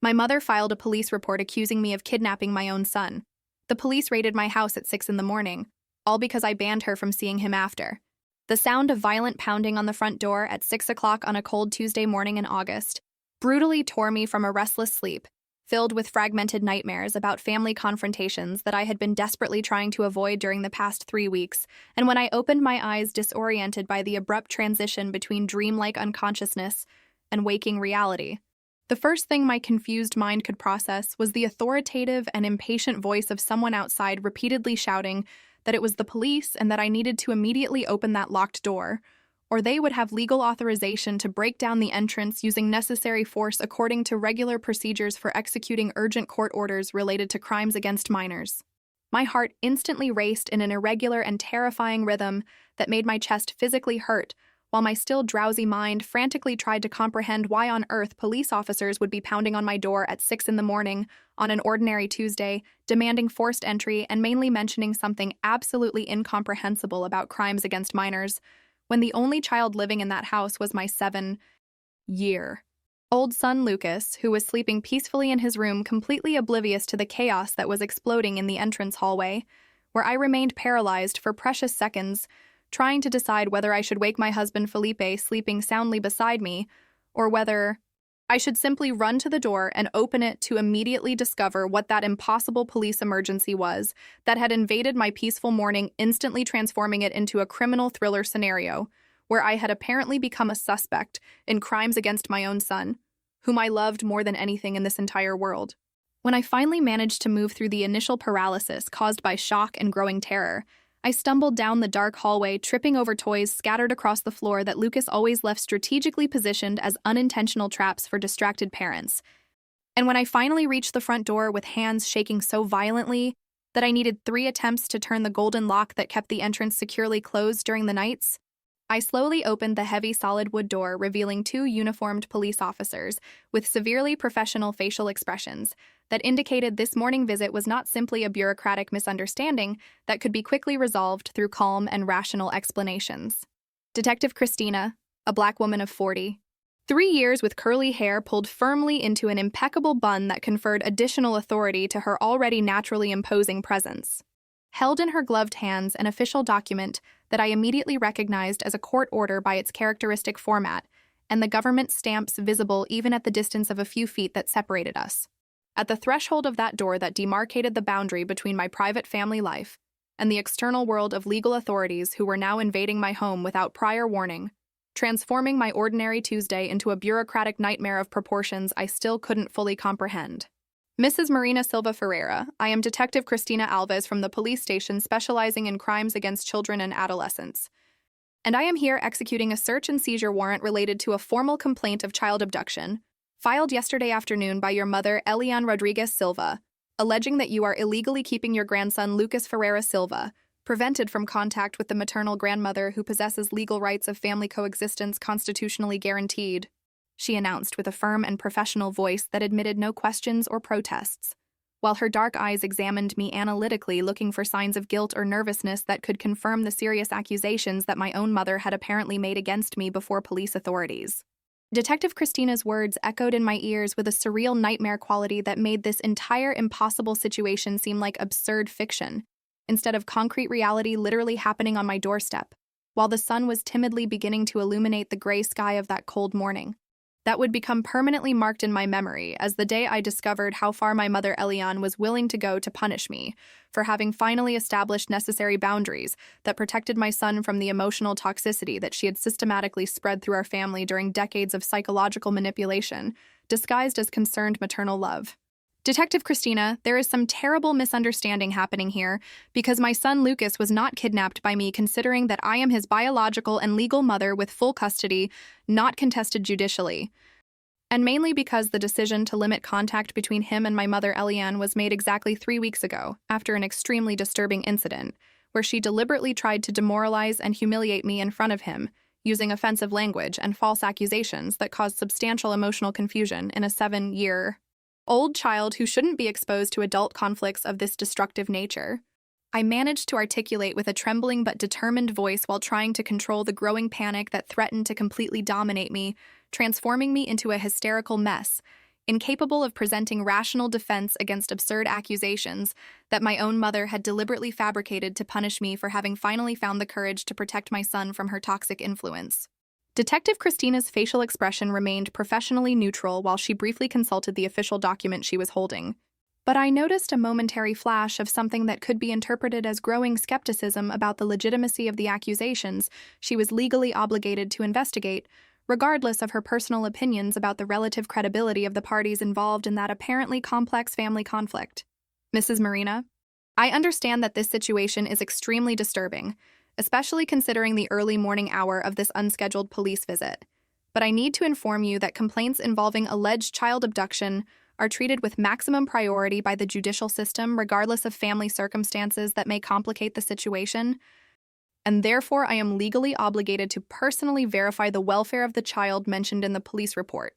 My mother filed a police report accusing me of kidnapping my own son. The police raided my house at 6 in the morning, all because I banned her from seeing him after. The sound of violent pounding on the front door at 6 o'clock on a cold Tuesday morning in August brutally tore me from a restless sleep, filled with fragmented nightmares about family confrontations that I had been desperately trying to avoid during the past 3 weeks, and when I opened my eyes disoriented by the abrupt transition between dreamlike unconsciousness and waking reality. The first thing my confused mind could process was the authoritative and impatient voice of someone outside repeatedly shouting that it was the police and that I needed to immediately open that locked door, or they would have legal authorization to break down the entrance using necessary force according to regular procedures for executing urgent court orders related to crimes against minors. My heart instantly raced in an irregular and terrifying rhythm that made my chest physically hurt, while my still drowsy mind frantically tried to comprehend why on earth police officers would be pounding on my door at 6 in the morning on an ordinary Tuesday, demanding forced entry and mainly mentioning something absolutely incomprehensible about crimes against minors, when the only child living in that house was my 7-year-old son Lucas, who was sleeping peacefully in his room, completely oblivious to the chaos that was exploding in the entrance hallway, where I remained paralyzed for precious seconds, trying to decide whether I should wake my husband Felipe sleeping soundly beside me, or whether I should simply run to the door and open it to immediately discover what that impossible police emergency was that had invaded my peaceful morning, instantly transforming it into a criminal thriller scenario, where I had apparently become a suspect in crimes against my own son, whom I loved more than anything in this entire world. When I finally managed to move through the initial paralysis caused by shock and growing terror, I stumbled down the dark hallway, tripping over toys scattered across the floor that Lucas always left strategically positioned as unintentional traps for distracted parents. And when I finally reached the front door with hands shaking so violently that I needed 3 attempts to turn the golden lock that kept the entrance securely closed during the nights, I slowly opened the heavy solid wood door, revealing 2 uniformed police officers with severely professional facial expressions that indicated this morning visit was not simply a bureaucratic misunderstanding that could be quickly resolved through calm and rational explanations. Detective Christina, a black woman of 40, 3 years with curly hair pulled firmly into an impeccable bun that conferred additional authority to her already naturally imposing presence, held in her gloved hands an official document that I immediately recognized as a court order by its characteristic format, and the government stamps visible even at the distance of a few feet that separated us. At the threshold of that door that demarcated the boundary between my private family life and the external world of legal authorities who were now invading my home without prior warning, transforming my ordinary Tuesday into a bureaucratic nightmare of proportions I still couldn't fully comprehend. Mrs. Marina Silva Ferreira, I am Detective Cristina Alves from the police station specializing in crimes against children and adolescents, and I am here executing a search and seizure warrant related to a formal complaint of child abduction, filed yesterday afternoon by your mother, Elian Rodriguez Silva, alleging that you are illegally keeping your grandson, Lucas Ferreira Silva, prevented from contact with the maternal grandmother who possesses legal rights of family coexistence constitutionally guaranteed, she announced with a firm and professional voice that admitted no questions or protests, while her dark eyes examined me analytically, looking for signs of guilt or nervousness that could confirm the serious accusations that my own mother had apparently made against me before police authorities. Detective Christina's words echoed in my ears with a surreal nightmare quality that made this entire impossible situation seem like absurd fiction, instead of concrete reality literally happening on my doorstep, while the sun was timidly beginning to illuminate the gray sky of that cold morning. That would become permanently marked in my memory as the day I discovered how far my mother Elian was willing to go to punish me for having finally established necessary boundaries that protected my son from the emotional toxicity that she had systematically spread through our family during decades of psychological manipulation, disguised as concerned maternal love. Detective Christina, there is some terrible misunderstanding happening here because my son Lucas was not kidnapped by me, considering that I am his biological and legal mother with full custody, not contested judicially. And mainly because the decision to limit contact between him and my mother Elian was made exactly 3 weeks ago, after an extremely disturbing incident, where she deliberately tried to demoralize and humiliate me in front of him, using offensive language and false accusations that caused substantial emotional confusion in a 7-year-old child who shouldn't be exposed to adult conflicts of this destructive nature. I managed to articulate with a trembling but determined voice while trying to control the growing panic that threatened to completely dominate me, transforming me into a hysterical mess, incapable of presenting rational defense against absurd accusations that my own mother had deliberately fabricated to punish me for having finally found the courage to protect my son from her toxic influence. Detective Christina's facial expression remained professionally neutral while she briefly consulted the official document she was holding. But I noticed a momentary flash of something that could be interpreted as growing skepticism about the legitimacy of the accusations she was legally obligated to investigate, regardless of her personal opinions about the relative credibility of the parties involved in that apparently complex family conflict. Mrs. Marina, I understand that this situation is extremely disturbing, especially considering the early morning hour of this unscheduled police visit. But I need to inform you that complaints involving alleged child abduction are treated with maximum priority by the judicial system regardless of family circumstances that may complicate the situation, and therefore I am legally obligated to personally verify the welfare of the child mentioned in the police report,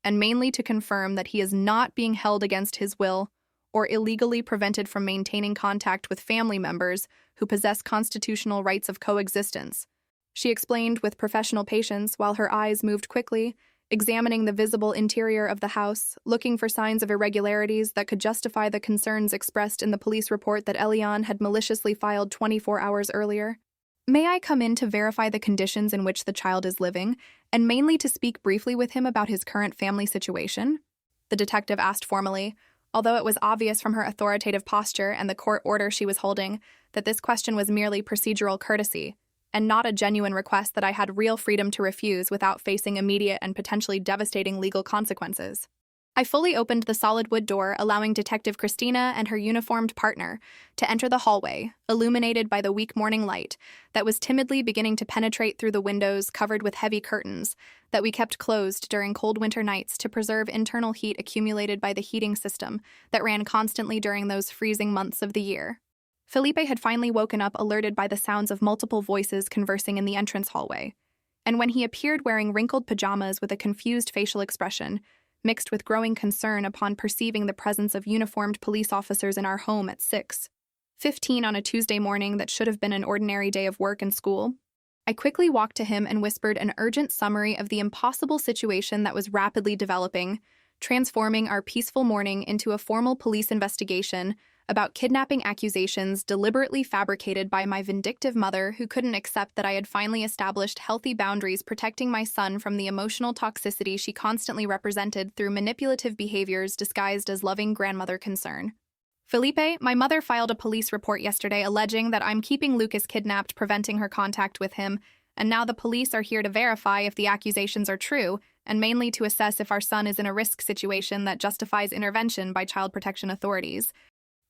and mainly to confirm that he is not being held against his will or illegally prevented from maintaining contact with family members who possess constitutional rights of coexistence, she explained with professional patience while her eyes moved quickly, examining the visible interior of the house, looking for signs of irregularities that could justify the concerns expressed in the police report that Elian had maliciously filed 24 hours earlier. May I come in to verify the conditions in which the child is living, and mainly to speak briefly with him about his current family situation? The detective asked formally, although it was obvious from her authoritative posture and the court order she was holding that this question was merely procedural courtesy, and not a genuine request that I had real freedom to refuse without facing immediate and potentially devastating legal consequences. I fully opened the solid wood door, allowing Detective Christina and her uniformed partner to enter the hallway, illuminated by the weak morning light that was timidly beginning to penetrate through the windows covered with heavy curtains that we kept closed during cold winter nights to preserve internal heat accumulated by the heating system that ran constantly during those freezing months of the year. Felipe had finally woken up, alerted by the sounds of multiple voices conversing in the entrance hallway, and when he appeared wearing wrinkled pajamas with a confused facial expression, mixed with growing concern upon perceiving the presence of uniformed police officers in our home at 6:15 on a Tuesday morning that should have been an ordinary day of work and school, I quickly walked to him and whispered an urgent summary of the impossible situation that was rapidly developing, transforming our peaceful morning into a formal police investigation about kidnapping accusations deliberately fabricated by my vindictive mother, who couldn't accept that I had finally established healthy boundaries protecting my son from the emotional toxicity she constantly represented through manipulative behaviors disguised as loving grandmother concern. Felipe, my mother filed a police report yesterday alleging that I'm keeping Lucas kidnapped, preventing her contact with him, and now the police are here to verify if the accusations are true, and mainly to assess if our son is in a risk situation that justifies intervention by child protection authorities.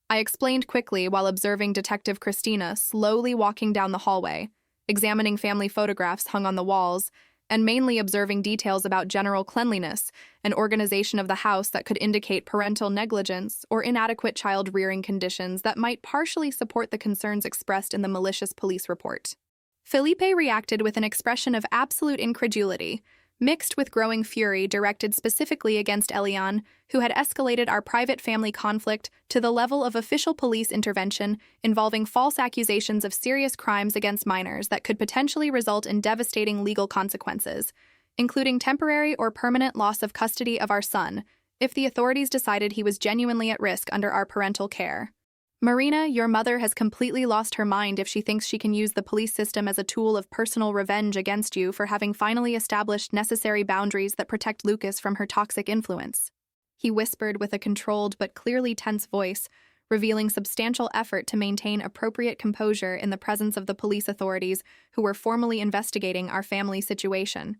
I explained quickly while observing Detective Christina slowly walking down the hallway, examining family photographs hung on the walls, and mainly observing details about general cleanliness and organization of the house that could indicate parental negligence or inadequate child-rearing conditions that might partially support the concerns expressed in the malicious police report. Felipe reacted with an expression of absolute incredulity, mixed with growing fury directed specifically against Elian, who had escalated our private family conflict to the level of official police intervention involving false accusations of serious crimes against minors that could potentially result in devastating legal consequences, including temporary or permanent loss of custody of our son, if the authorities decided he was genuinely at risk under our parental care. Marina, your mother has completely lost her mind if she thinks she can use the police system as a tool of personal revenge against you for having finally established necessary boundaries that protect Lucas from her toxic influence. He whispered with a controlled but clearly tense voice, revealing substantial effort to maintain appropriate composure in the presence of the police authorities who were formally investigating our family situation.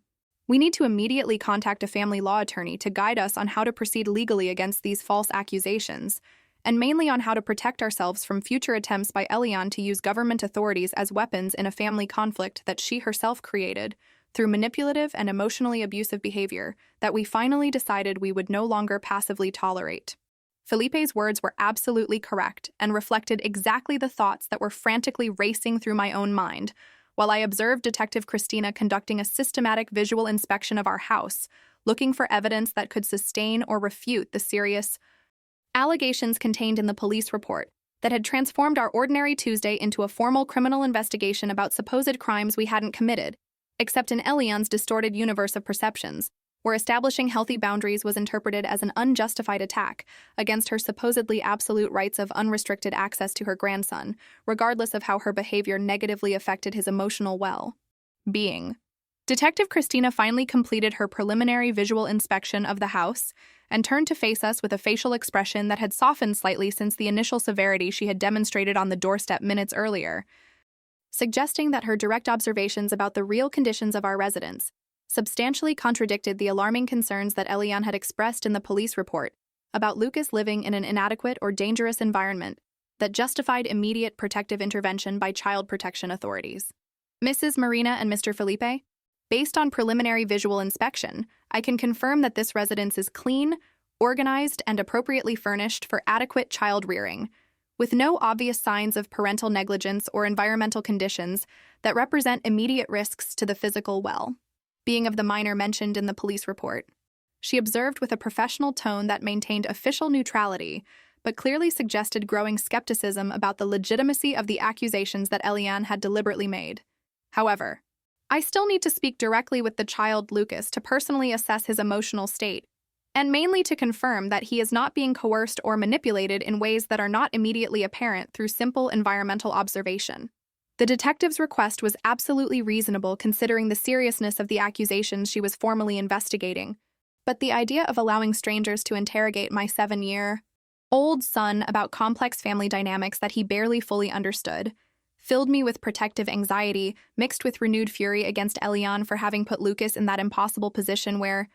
We need to immediately contact a family law attorney to guide us on how to proceed legally against these false accusations, and mainly on how to protect ourselves from future attempts by Elian to use government authorities as weapons in a family conflict that she herself created through manipulative and emotionally abusive behavior that we finally decided we would no longer passively tolerate. Felipe's words were absolutely correct and reflected exactly the thoughts that were frantically racing through my own mind, while I observed Detective Christina conducting a systematic visual inspection of our house, looking for evidence that could sustain or refute the serious allegations contained in the police report that had transformed our ordinary Tuesday into a formal criminal investigation about supposed crimes we hadn't committed, except in Elian's distorted universe of perceptions, where establishing healthy boundaries was interpreted as an unjustified attack against her supposedly absolute rights of unrestricted access to her grandson, regardless of how her behavior negatively affected his emotional well-being. Detective Christina finally completed her preliminary visual inspection of the house and turned to face us with a facial expression that had softened slightly since the initial severity she had demonstrated on the doorstep minutes earlier, suggesting that her direct observations about the real conditions of our residence substantially contradicted the alarming concerns that Eliane had expressed in the police report about Lucas living in an inadequate or dangerous environment that justified immediate protective intervention by child protection authorities. Mrs. Marina and Mr. Felipe, based on preliminary visual inspection, I can confirm that this residence is clean, organized, and appropriately furnished for adequate child rearing, with no obvious signs of parental negligence or environmental conditions that represent immediate risks to the physical well-being of the minor mentioned in the police report. She observed with a professional tone that maintained official neutrality, but clearly suggested growing skepticism about the legitimacy of the accusations that Eliane had deliberately made. However, I still need to speak directly with the child Lucas to personally assess his emotional state, and mainly to confirm that he is not being coerced or manipulated in ways that are not immediately apparent through simple environmental observation. The detective's request was absolutely reasonable considering the seriousness of the accusations she was formally investigating, but the idea of allowing strangers to interrogate my 7-year-old son about complex family dynamics that he barely fully understood filled me with protective anxiety, mixed with renewed fury against Eliane for having put Lucas in that impossible position where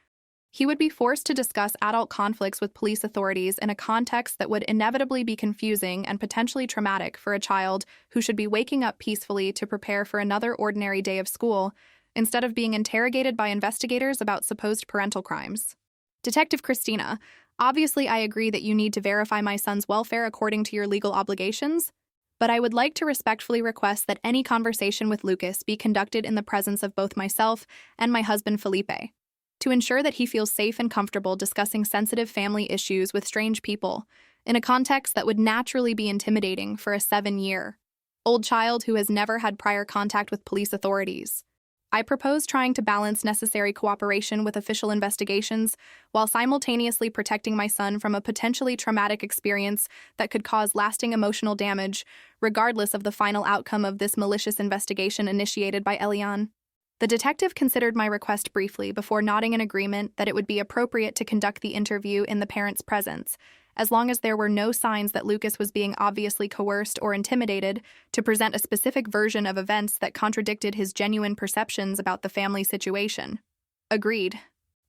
he would be forced to discuss adult conflicts with police authorities in a context that would inevitably be confusing and potentially traumatic for a child who should be waking up peacefully to prepare for another ordinary day of school, instead of being interrogated by investigators about supposed parental crimes. Detective Christina, obviously I agree that you need to verify my son's welfare according to your legal obligations, but I would like to respectfully request that any conversation with Lucas be conducted in the presence of both myself and my husband Felipe, to ensure that he feels safe and comfortable discussing sensitive family issues with strange people in a context that would naturally be intimidating for a 7-year-old child who has never had prior contact with police authorities. I propose trying to balance necessary cooperation with official investigations while simultaneously protecting my son from a potentially traumatic experience that could cause lasting emotional damage, regardless of the final outcome of this malicious investigation initiated by Eliane. The detective considered my request briefly before nodding in agreement that it would be appropriate to conduct the interview in the parents' presence, as long as there were no signs that Lucas was being obviously coerced or intimidated to present a specific version of events that contradicted his genuine perceptions about the family situation. Agreed.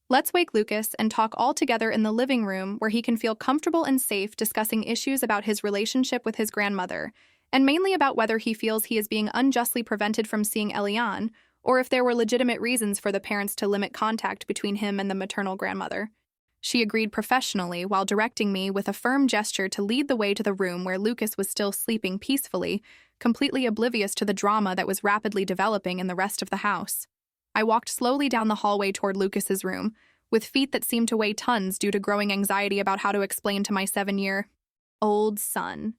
Let's wake Lucas and talk all together in the living room where he can feel comfortable and safe discussing issues about his relationship with his grandmother, and mainly about whether he feels he is being unjustly prevented from seeing Eliane, or if there were legitimate reasons for the parents to limit contact between him and the maternal grandmother. She agreed professionally while directing me with a firm gesture to lead the way to the room where Lucas was still sleeping peacefully, completely oblivious to the drama that was rapidly developing in the rest of the house. I walked slowly down the hallway toward Lucas's room, with feet that seemed to weigh tons due to growing anxiety about how to explain to my 7-year-old son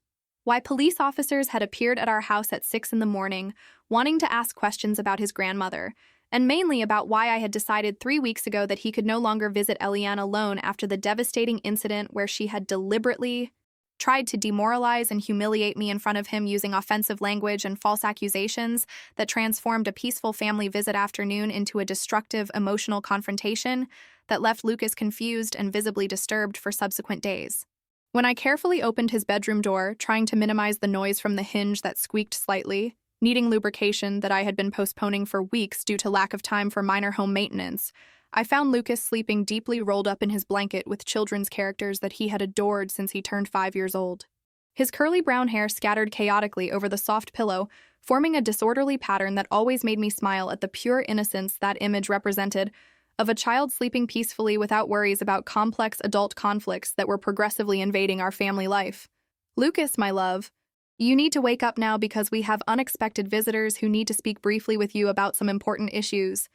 why police officers had appeared at our house at 6 a.m, wanting to ask questions about his grandmother, and mainly about why I had decided 3 weeks ago that he could no longer visit Eliane alone after the devastating incident where she had deliberately tried to demoralize and humiliate me in front of him using offensive language and false accusations that transformed a peaceful family visit afternoon into a destructive emotional confrontation that left Lucas confused and visibly disturbed for subsequent days. When I carefully opened his bedroom door, trying to minimize the noise from the hinge that squeaked slightly, needing lubrication that I had been postponing for weeks due to lack of time for minor home maintenance, I found Lucas sleeping deeply rolled up in his blanket with children's characters that he had adored since he turned 5 years old. His curly brown hair scattered chaotically over the soft pillow, forming a disorderly pattern that always made me smile at the pure innocence that image represented of a child sleeping peacefully without worries about complex adult conflicts that were progressively invading our family life. Lucas, my love, you need to wake up now because we have unexpected visitors who need to speak briefly with you about some important issues,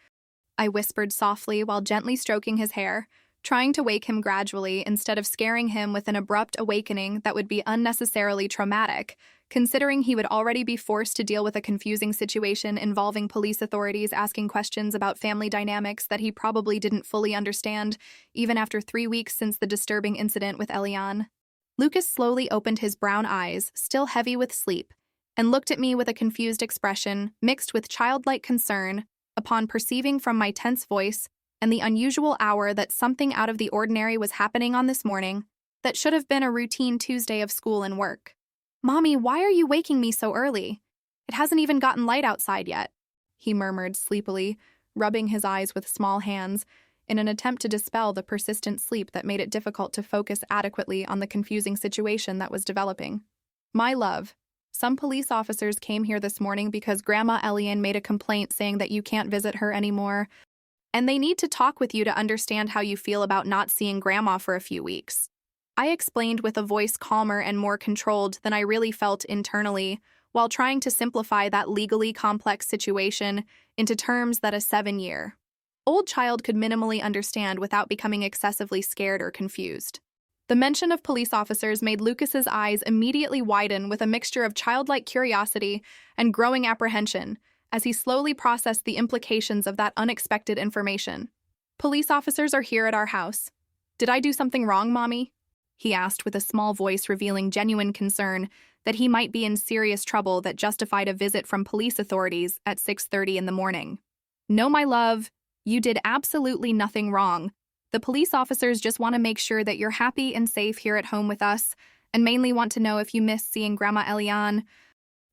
I whispered softly while gently stroking his hair, trying to wake him gradually instead of scaring him with an abrupt awakening that would be unnecessarily traumatic, considering he would already be forced to deal with a confusing situation involving police authorities asking questions about family dynamics that he probably didn't fully understand, even after 3 weeks since the disturbing incident with Eliane. Lucas slowly opened his brown eyes, still heavy with sleep, and looked at me with a confused expression, mixed with childlike concern, upon perceiving from my tense voice and the unusual hour that something out of the ordinary was happening on this morning that should have been a routine Tuesday of school and work. "Mommy, why are you waking me so early? It hasn't even gotten light outside yet," he murmured sleepily, rubbing his eyes with small hands in an attempt to dispel the persistent sleep that made it difficult to focus adequately on the confusing situation that was developing. "My love, some police officers came here this morning because Grandma Eliane made a complaint saying that you can't visit her anymore, and they need to talk with you to understand how you feel about not seeing Grandma for a few weeks," I explained with a voice calmer and more controlled than I really felt internally, while trying to simplify that legally complex situation into terms that a 7-year-old child could minimally understand without becoming excessively scared or confused. The mention of police officers made Lucas's eyes immediately widen with a mixture of childlike curiosity and growing apprehension as he slowly processed the implications of that unexpected information. "Police officers are here at our house. Did I do something wrong, Mommy?" he asked with a small voice revealing genuine concern that he might be in serious trouble that justified a visit from police authorities at 6:30 in the morning. "No, my love, you did absolutely nothing wrong. The police officers just want to make sure that you're happy and safe here at home with us, and mainly want to know if you miss seeing Grandma Eliane."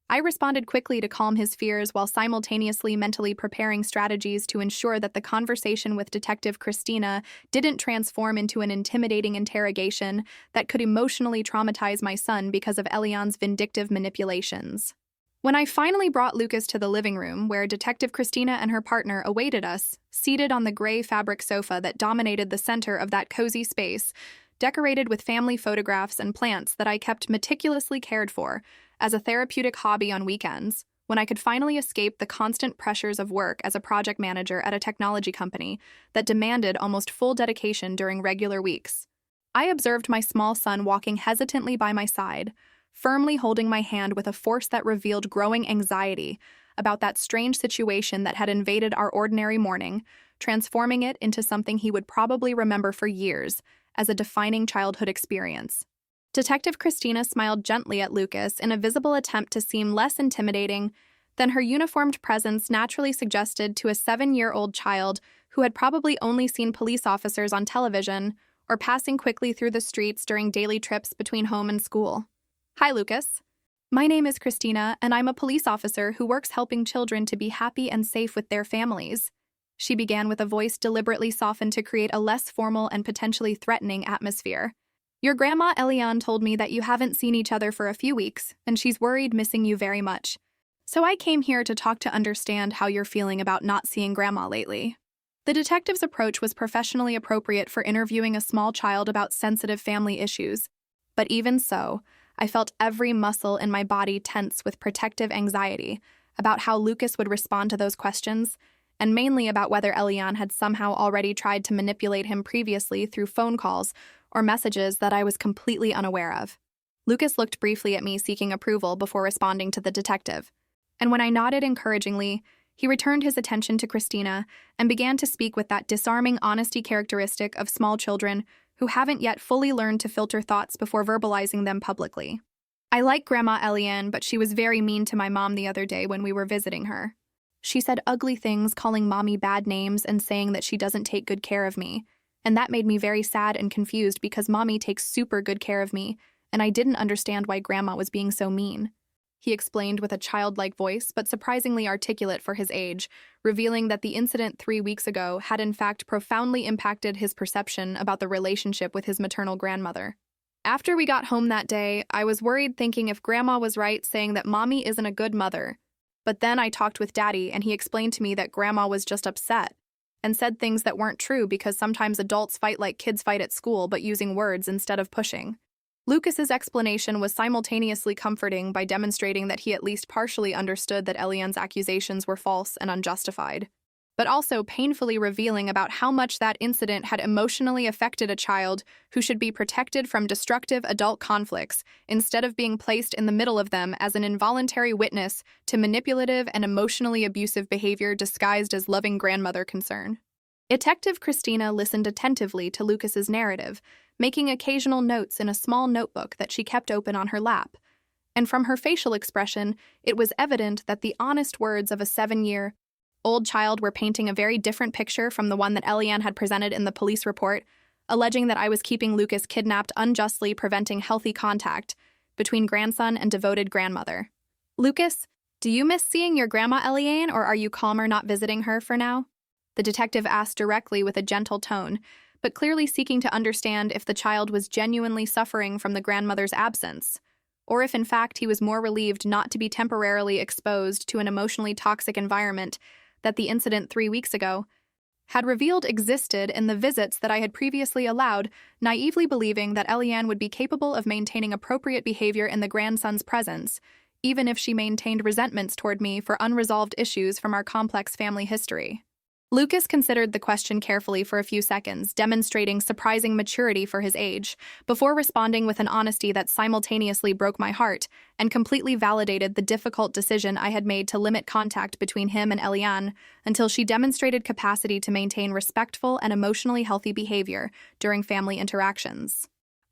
I responded quickly to calm his fears while simultaneously mentally preparing strategies to ensure that the conversation with Detective Christina didn't transform into an intimidating interrogation that could emotionally traumatize my son because of Eliane's vindictive manipulations. When I finally brought Lucas to the living room, where Detective Christina and her partner awaited us, seated on the gray fabric sofa that dominated the center of that cozy space, decorated with family photographs and plants that I kept meticulously cared for as a therapeutic hobby on weekends, when I could finally escape the constant pressures of work as a project manager at a technology company that demanded almost full dedication during regular weeks. I observed my small son walking hesitantly by my side, firmly holding my hand with a force that revealed growing anxiety about that strange situation that had invaded our ordinary morning, transforming it into something he would probably remember for years as a defining childhood experience. Detective Christina smiled gently at Lucas in a visible attempt to seem less intimidating than her uniformed presence naturally suggested to a 7-year-old child who had probably only seen police officers on television or passing quickly through the streets during daily trips between home and school. "Hi, Lucas. My name is Christina, and I'm a police officer who works helping children to be happy and safe with their families," she began with a voice deliberately softened to create a less formal and potentially threatening atmosphere. "Your Grandma Eliane told me that you haven't seen each other for a few weeks, and she's worried missing you very much. So I came here to talk to understand how you're feeling about not seeing Grandma lately." The detective's approach was professionally appropriate for interviewing a small child about sensitive family issues, but even so, I felt every muscle in my body tense with protective anxiety about how Lucas would respond to those questions, and mainly about whether Eliane had somehow already tried to manipulate him previously through phone calls or messages that I was completely unaware of. Lucas looked briefly at me seeking approval before responding to the detective, and when I nodded encouragingly, he returned his attention to Christina and began to speak with that disarming honesty characteristic of small children who haven't yet fully learned to filter thoughts before verbalizing them publicly. "I like Grandma Eliane, but she was very mean to my mom the other day when we were visiting her. She said ugly things, calling Mommy bad names and saying that she doesn't take good care of me. And that made me very sad and confused because Mommy takes super good care of me, and I didn't understand why Grandma was being so mean," he explained with a childlike voice but surprisingly articulate for his age, revealing that the incident 3 weeks ago had in fact profoundly impacted his perception about the relationship with his maternal grandmother. "After we got home that day, I was worried thinking if Grandma was right saying that Mommy isn't a good mother. But then I talked with Daddy and he explained to me that Grandma was just upset and said things that weren't true because sometimes adults fight like kids fight at school but using words instead of pushing." Lucas's explanation was simultaneously comforting by demonstrating that he at least partially understood that Eliane's accusations were false and unjustified. but also painfully revealing about how much that incident had emotionally affected a child who should be protected from destructive adult conflicts instead of being placed in the middle of them as an involuntary witness to manipulative and emotionally abusive behavior disguised as loving grandmother concern. Detective Christina listened attentively to Lucas's narrative, making occasional notes in a small notebook that she kept open on her lap. And from her facial expression, it was evident that the honest words of a 7-year-old child were painting a very different picture from the one that Eliane had presented in the police report, alleging that I was keeping Lucas kidnapped unjustly, preventing healthy contact between grandson and devoted grandmother. Lucas, do you miss seeing your grandma Eliane, or are you calmer not visiting her for now? The detective asked directly with a gentle tone, but clearly seeking to understand if the child was genuinely suffering from the grandmother's absence, or if in fact he was more relieved not to be temporarily exposed to an emotionally toxic environment that the incident 3 weeks ago had revealed existed in the visits that I had previously allowed, naively believing that Eliane would be capable of maintaining appropriate behavior in the grandson's presence, even if she maintained resentments toward me for unresolved issues from our complex family history. Lucas considered the question carefully for a few seconds, demonstrating surprising maturity for his age, before responding with an honesty that simultaneously broke my heart and completely validated the difficult decision I had made to limit contact between him and Eliane until she demonstrated capacity to maintain respectful and emotionally healthy behavior during family interactions.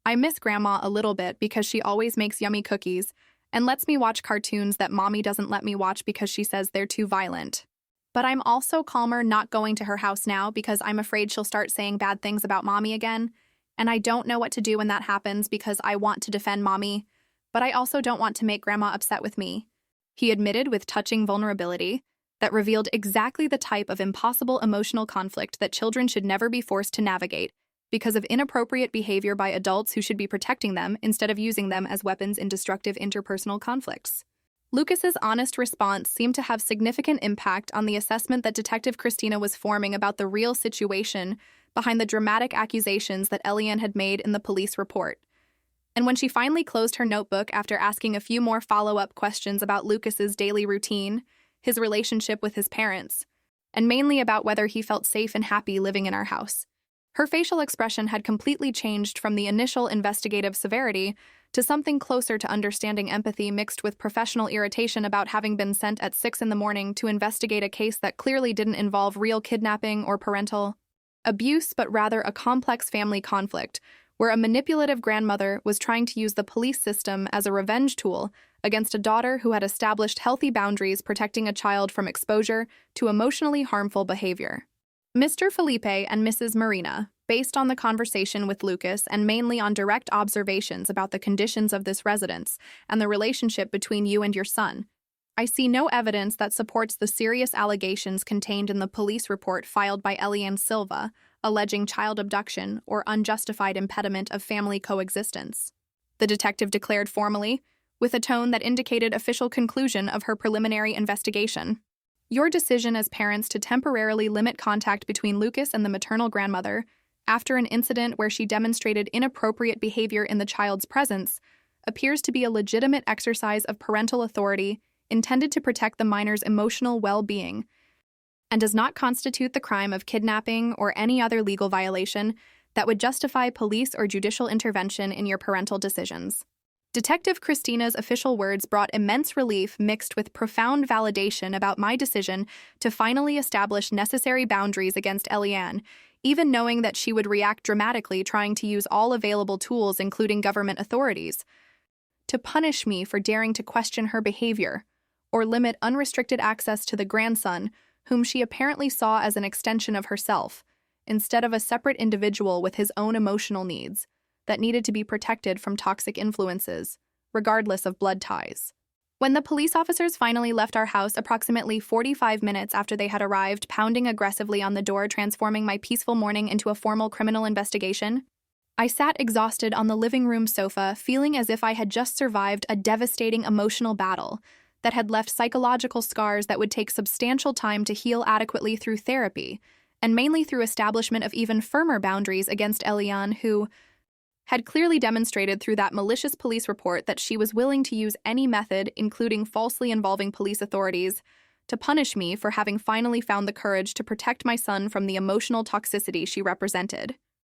I miss Grandma a little bit because she always makes yummy cookies and lets me watch cartoons that Mommy doesn't let me watch because she says they're too violent. But I'm also calmer not going to her house now because I'm afraid she'll start saying bad things about Mommy again, and I don't know what to do when that happens because I want to defend Mommy, but I also don't want to make Grandma upset with me. He admitted with touching vulnerability that revealed exactly the type of impossible emotional conflict that children should never be forced to navigate because of inappropriate behavior by adults who should be protecting them instead of using them as weapons in destructive interpersonal conflicts. Lucas's honest response seemed to have significant impact on the assessment that Detective Christina was forming about the real situation behind the dramatic accusations that Eliane had made in the police report. And when she finally closed her notebook after asking a few more follow-up questions about Lucas's daily routine, his relationship with his parents, and mainly about whether he felt safe and happy living in our house, her facial expression had completely changed from the initial investigative severity to something closer to understanding empathy mixed with professional irritation about having been sent at 6 a.m. to investigate a case that clearly didn't involve real kidnapping or parental abuse, but rather a complex family conflict where a manipulative grandmother was trying to use the police system as a revenge tool against a daughter who had established healthy boundaries protecting a child from exposure to emotionally harmful behavior. Mr. Felipe and Mrs. Marina, based on the conversation with Lucas and mainly on direct observations about the conditions of this residence and the relationship between you and your son, I see no evidence that supports the serious allegations contained in the police report filed by Eliane Silva, alleging child abduction or unjustified impediment of family coexistence. The detective declared formally, with a tone that indicated official conclusion of her preliminary investigation. Your decision as parents to temporarily limit contact between Lucas and the maternal grandmother after an incident where she demonstrated inappropriate behavior in the child's presence appears to be a legitimate exercise of parental authority intended to protect the minor's emotional well-being and does not constitute the crime of kidnapping or any other legal violation that would justify police or judicial intervention in your parental decisions. Detective Christina's official words brought immense relief mixed with profound validation about my decision to finally establish necessary boundaries against Eliane, even knowing that she would react dramatically trying to use all available tools, including government authorities, to punish me for daring to question her behavior or limit unrestricted access to the grandson, whom she apparently saw as an extension of herself, instead of a separate individual with his own emotional needs that needed to be protected from toxic influences, regardless of blood ties. When the police officers finally left our house approximately 45 minutes after they had arrived, pounding aggressively on the door, transforming my peaceful morning into a formal criminal investigation, I sat exhausted on the living room sofa, feeling as if I had just survived a devastating emotional battle that had left psychological scars that would take substantial time to heal adequately through therapy, and mainly through establishment of even firmer boundaries against Eliane, who had clearly demonstrated through that malicious police report that she was willing to use any method, including falsely involving police authorities, to punish me for having finally found the courage to protect my son from the emotional toxicity she represented.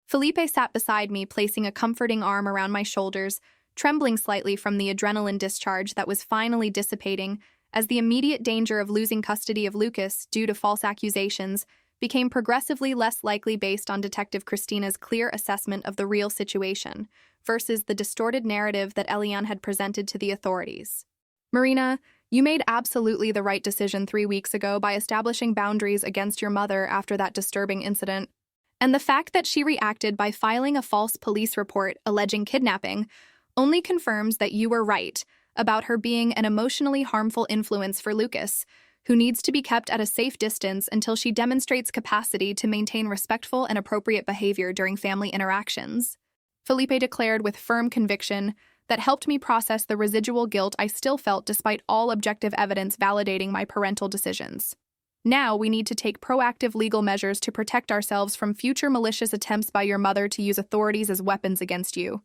Felipe sat beside me, placing a comforting arm around my shoulders, trembling slightly from the adrenaline discharge that was finally dissipating as the immediate danger of losing custody of Lucas due to false accusations became progressively less likely based on Detective Christina's clear assessment of the real situation versus the distorted narrative that Elian had presented to the authorities. Marina, you made absolutely the right decision 3 weeks ago by establishing boundaries against your mother after that disturbing incident. And the fact that she reacted by filing a false police report alleging kidnapping only confirms that you were right about her being an emotionally harmful influence for Lucas, who needs to be kept at a safe distance until she demonstrates capacity to maintain respectful and appropriate behavior during family interactions. Felipe declared with firm conviction that helped me process the residual guilt I still felt despite all objective evidence validating my parental decisions. Now we need to take proactive legal measures to protect ourselves from future malicious attempts by your mother to use authorities as weapons against you,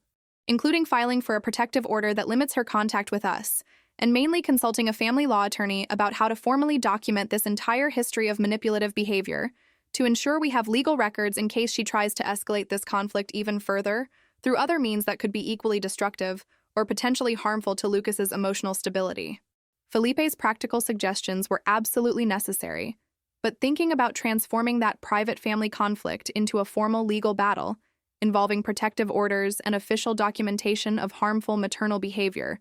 including filing for a protective order that limits her contact with us, and mainly consulting a family law attorney about how to formally document this entire history of manipulative behavior to ensure we have legal records in case she tries to escalate this conflict even further through other means that could be equally destructive or potentially harmful to Lucas's emotional stability. Felipe's practical suggestions were absolutely necessary, but thinking about transforming that private family conflict into a formal legal battle, involving protective orders and official documentation of harmful maternal behavior,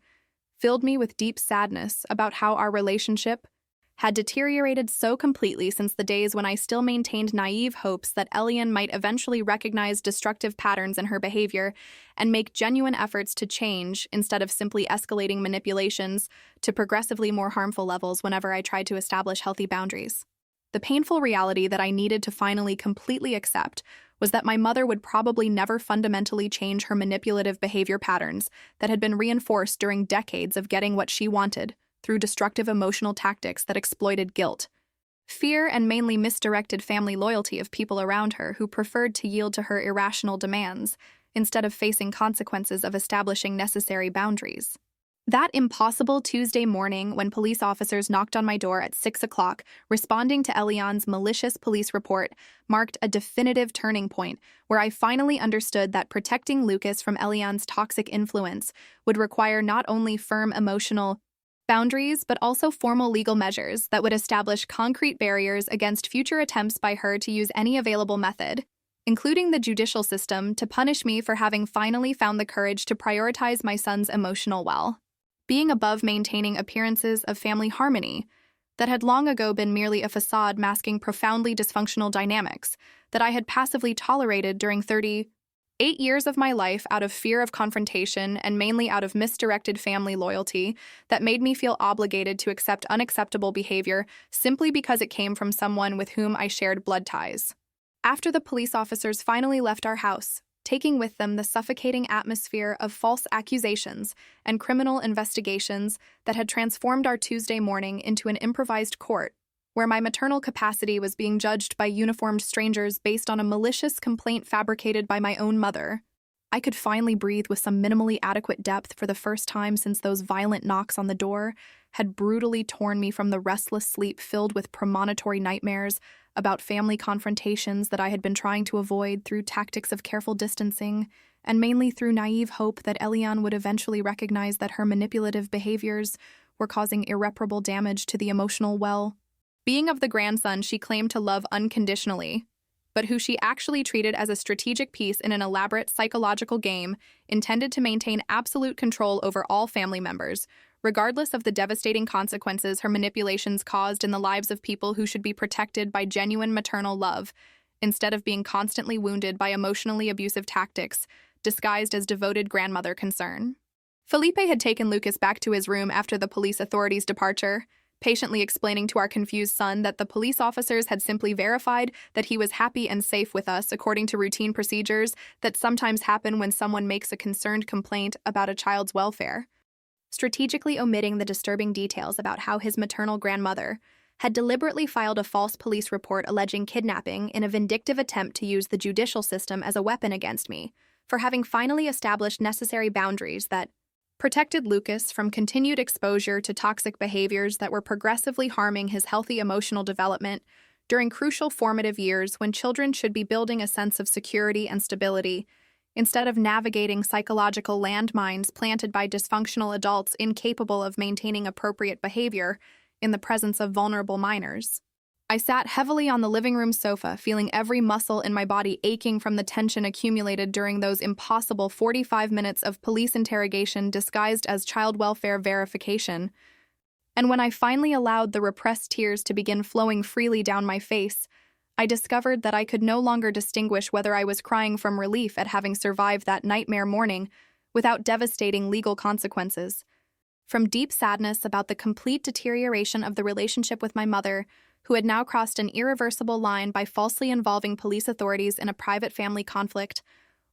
filled me with deep sadness about how our relationship had deteriorated so completely since the days when I still maintained naive hopes that Elian might eventually recognize destructive patterns in her behavior and make genuine efforts to change instead of simply escalating manipulations to progressively more harmful levels whenever I tried to establish healthy boundaries. The painful reality that I needed to finally completely accept was that my mother would probably never fundamentally change her manipulative behavior patterns that had been reinforced during decades of getting what she wanted through destructive emotional tactics that exploited guilt, fear, and mainly misdirected family loyalty of people around her who preferred to yield to her irrational demands instead of facing consequences of establishing necessary boundaries. That impossible Tuesday morning when police officers knocked on my door at 6 o'clock, responding to Elian's malicious police report, marked a definitive turning point where I finally understood that protecting Lucas from Elian's toxic influence would require not only firm emotional boundaries, but also formal legal measures that would establish concrete barriers against future attempts by her to use any available method, including the judicial system, to punish me for having finally found the courage to prioritize my son's emotional well-being above maintaining appearances of family harmony that had long ago been merely a facade masking profoundly dysfunctional dynamics that I had passively tolerated during 38 years of my life out of fear of confrontation and mainly out of misdirected family loyalty that made me feel obligated to accept unacceptable behavior simply because it came from someone with whom I shared blood ties. After the police officers finally left our house, taking with them the suffocating atmosphere of false accusations and criminal investigations that had transformed our Tuesday morning into an improvised court, where my maternal capacity was being judged by uniformed strangers based on a malicious complaint fabricated by my own mother, I could finally breathe with some minimally adequate depth for the first time since those violent knocks on the door had brutally torn me from the restless sleep filled with premonitory nightmares about family confrontations that I had been trying to avoid through tactics of careful distancing, and mainly through naive hope that Elian would eventually recognize that her manipulative behaviors were causing irreparable damage to the emotional well-being of the grandson she claimed to love unconditionally, but who she actually treated as a strategic piece in an elaborate psychological game intended to maintain absolute control over all family members, regardless of the devastating consequences her manipulations caused in the lives of people who should be protected by genuine maternal love, instead of being constantly wounded by emotionally abusive tactics disguised as devoted grandmother concern. Felipe had taken Lucas back to his room after the police authorities' departure, patiently explaining to our confused son that the police officers had simply verified that he was happy and safe with us according to routine procedures that sometimes happen when someone makes a concerned complaint about a child's welfare, strategically omitting the disturbing details about how his maternal grandmother had deliberately filed a false police report alleging kidnapping in a vindictive attempt to use the judicial system as a weapon against me, for having finally established necessary boundaries that protected Lucas from continued exposure to toxic behaviors that were progressively harming his healthy emotional development during crucial formative years when children should be building a sense of security and stability, instead of navigating psychological landmines planted by dysfunctional adults incapable of maintaining appropriate behavior in the presence of vulnerable minors. I sat heavily on the living room sofa, feeling every muscle in my body aching from the tension accumulated during those impossible 45 minutes of police interrogation disguised as child welfare verification. And when I finally allowed the repressed tears to begin flowing freely down my face, I discovered that I could no longer distinguish whether I was crying from relief at having survived that nightmare morning without devastating legal consequences. From deep sadness about the complete deterioration of the relationship with my mother, who had now crossed an irreversible line by falsely involving police authorities in a private family conflict,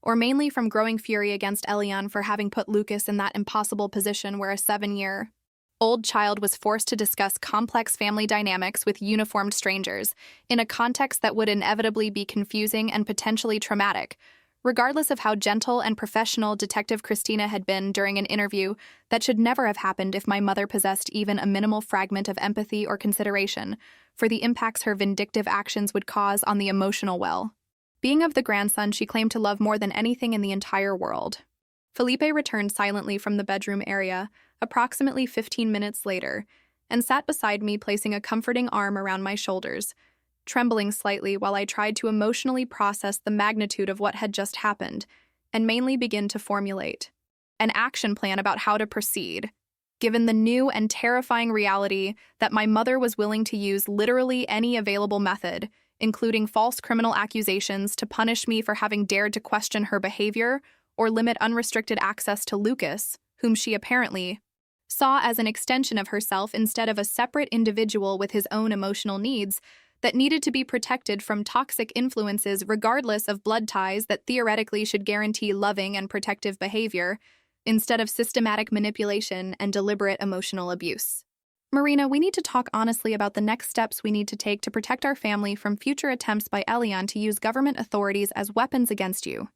or mainly from growing fury against Elian for having put Lucas in that impossible position where a 7-year-old child was forced to discuss complex family dynamics with uniformed strangers in a context that would inevitably be confusing and potentially traumatic, regardless of how gentle and professional Detective Christina had been during an interview that should never have happened if my mother possessed even a minimal fragment of empathy or consideration for the impacts her vindictive actions would cause on the emotional well-being of the grandson she claimed to love more than anything in the entire world. Felipe returned silently from the bedroom area approximately 15 minutes later and sat beside me, placing a comforting arm around my shoulders, trembling slightly while I tried to emotionally process the magnitude of what had just happened and mainly begin to formulate an action plan about how to proceed, given the new and terrifying reality that my mother was willing to use literally any available method, including false criminal accusations, to punish me for having dared to question her behavior or limit unrestricted access to Lucas, whom she apparently saw as an extension of herself instead of a separate individual with his own emotional needs that needed to be protected from toxic influences regardless of blood ties that theoretically should guarantee loving and protective behavior, instead of systematic manipulation and deliberate emotional abuse. Marina, we need to talk honestly about the next steps we need to take to protect our family from future attempts by Elian to use government authorities as weapons against you.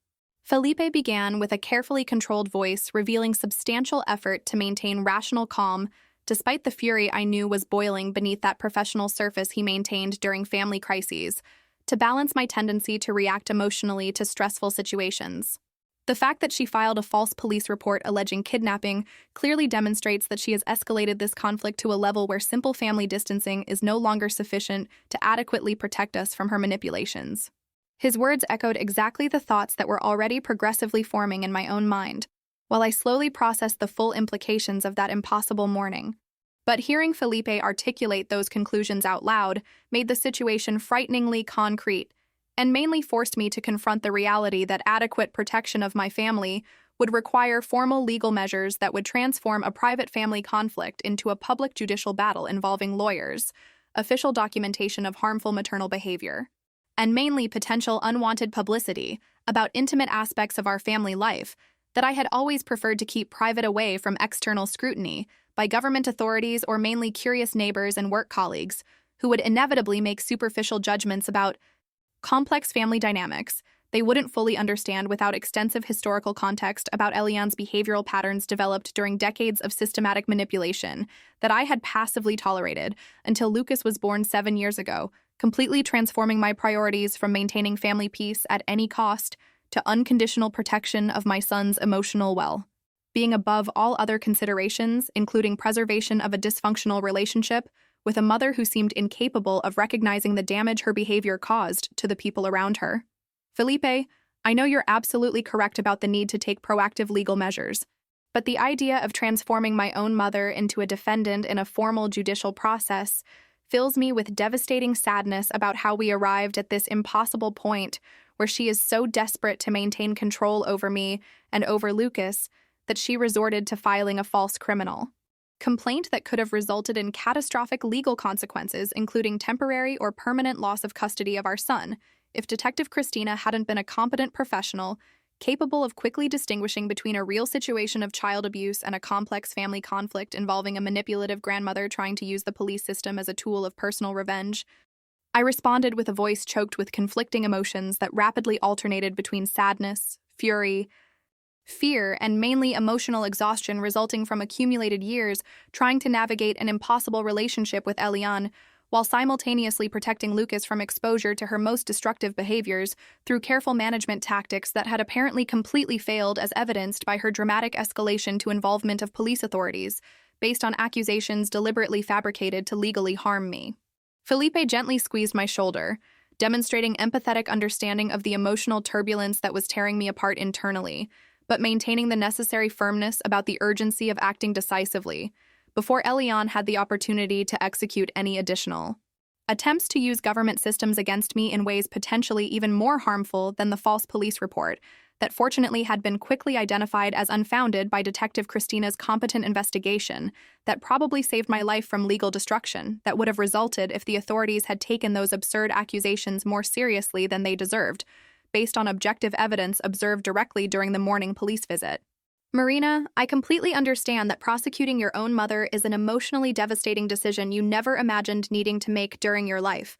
Felipe began with a carefully controlled voice, revealing substantial effort to maintain rational calm despite the fury I knew was boiling beneath that professional surface he maintained during family crises, to balance my tendency to react emotionally to stressful situations. The fact that she filed a false police report alleging kidnapping clearly demonstrates that she has escalated this conflict to a level where simple family distancing is no longer sufficient to adequately protect us from her manipulations. His words echoed exactly the thoughts that were already progressively forming in my own mind, while I slowly processed the full implications of that impossible morning. But hearing Felipe articulate those conclusions out loud made the situation frighteningly concrete, and mainly forced me to confront the reality that adequate protection of my family would require formal legal measures that would transform a private family conflict into a public judicial battle involving lawyers, official documentation of harmful maternal behavior, and mainly potential unwanted publicity about intimate aspects of our family life that I had always preferred to keep private, away from external scrutiny by government authorities or mainly curious neighbors and work colleagues who would inevitably make superficial judgments about complex family dynamics they wouldn't fully understand without extensive historical context about Elian's behavioral patterns developed during decades of systematic manipulation that I had passively tolerated until Lucas was born 7 years ago, completely transforming my priorities from maintaining family peace at any cost to unconditional protection of my son's emotional well-being above all other considerations, including preservation of a dysfunctional relationship with a mother who seemed incapable of recognizing the damage her behavior caused to the people around her. Felipe, I know you're absolutely correct about the need to take proactive legal measures, but the idea of transforming my own mother into a defendant in a formal judicial process fills me with devastating sadness about how we arrived at this impossible point where she is so desperate to maintain control over me and over Lucas that she resorted to filing a false criminal complaint that could have resulted in catastrophic legal consequences, including temporary or permanent loss of custody of our son, if Detective Christina hadn't been a competent professional, capable of quickly distinguishing between a real situation of child abuse and a complex family conflict involving a manipulative grandmother trying to use the police system as a tool of personal revenge. I responded with a voice choked with conflicting emotions that rapidly alternated between sadness, fury, fear, and mainly emotional exhaustion resulting from accumulated years trying to navigate an impossible relationship with Eliane, while simultaneously protecting Lucas from exposure to her most destructive behaviors through careful management tactics that had apparently completely failed, as evidenced by her dramatic escalation to involvement of police authorities, based on accusations deliberately fabricated to legally harm me. Felipe gently squeezed my shoulder, demonstrating empathetic understanding of the emotional turbulence that was tearing me apart internally, but maintaining the necessary firmness about the urgency of acting decisively, before Eliane had the opportunity to execute any additional attempts to use government systems against me in ways potentially even more harmful than the false police report that fortunately had been quickly identified as unfounded by Detective Christina's competent investigation that probably saved my life from legal destruction that would have resulted if the authorities had taken those absurd accusations more seriously than they deserved, based on objective evidence observed directly during the morning police visit. Marina, I completely understand that prosecuting your own mother is an emotionally devastating decision you never imagined needing to make during your life.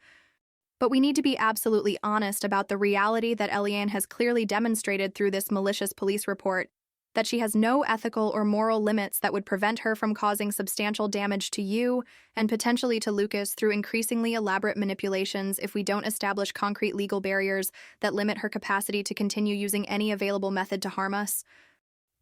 But we need to be absolutely honest about the reality that Eliane has clearly demonstrated through this malicious police report, that she has no ethical or moral limits that would prevent her from causing substantial damage to you and potentially to Lucas through increasingly elaborate manipulations if we don't establish concrete legal barriers that limit her capacity to continue using any available method to harm us.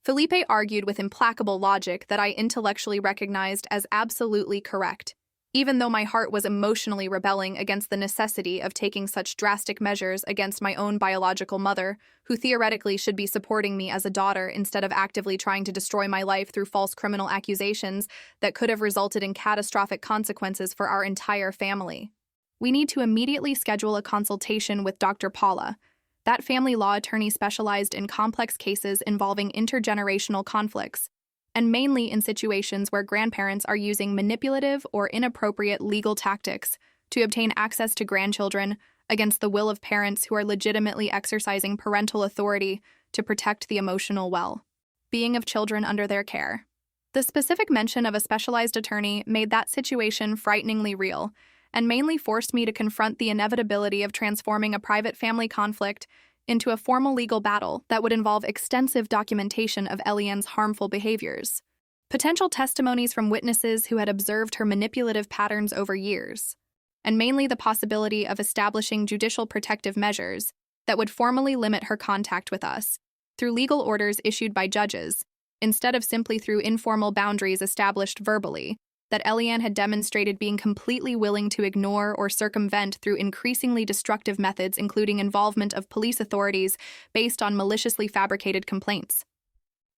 Felipe argued with implacable logic that I intellectually recognized as absolutely correct, even though my heart was emotionally rebelling against the necessity of taking such drastic measures against my own biological mother, who theoretically should be supporting me as a daughter instead of actively trying to destroy my life through false criminal accusations that could have resulted in catastrophic consequences for our entire family. We need to immediately schedule a consultation with Dr. Paula. That family law attorney specialized in complex cases involving intergenerational conflicts, and mainly in situations where grandparents are using manipulative or inappropriate legal tactics to obtain access to grandchildren against the will of parents who are legitimately exercising parental authority to protect the emotional well-being of children under their care. The specific mention of a specialized attorney made that situation frighteningly real, and mainly forced me to confront the inevitability of transforming a private family conflict into a formal legal battle that would involve extensive documentation of Eliane's harmful behaviors, potential testimonies from witnesses who had observed her manipulative patterns over years, and mainly the possibility of establishing judicial protective measures that would formally limit her contact with us through legal orders issued by judges, instead of simply through informal boundaries established verbally, that Eliane had demonstrated being completely willing to ignore or circumvent through increasingly destructive methods, including involvement of police authorities based on maliciously fabricated complaints.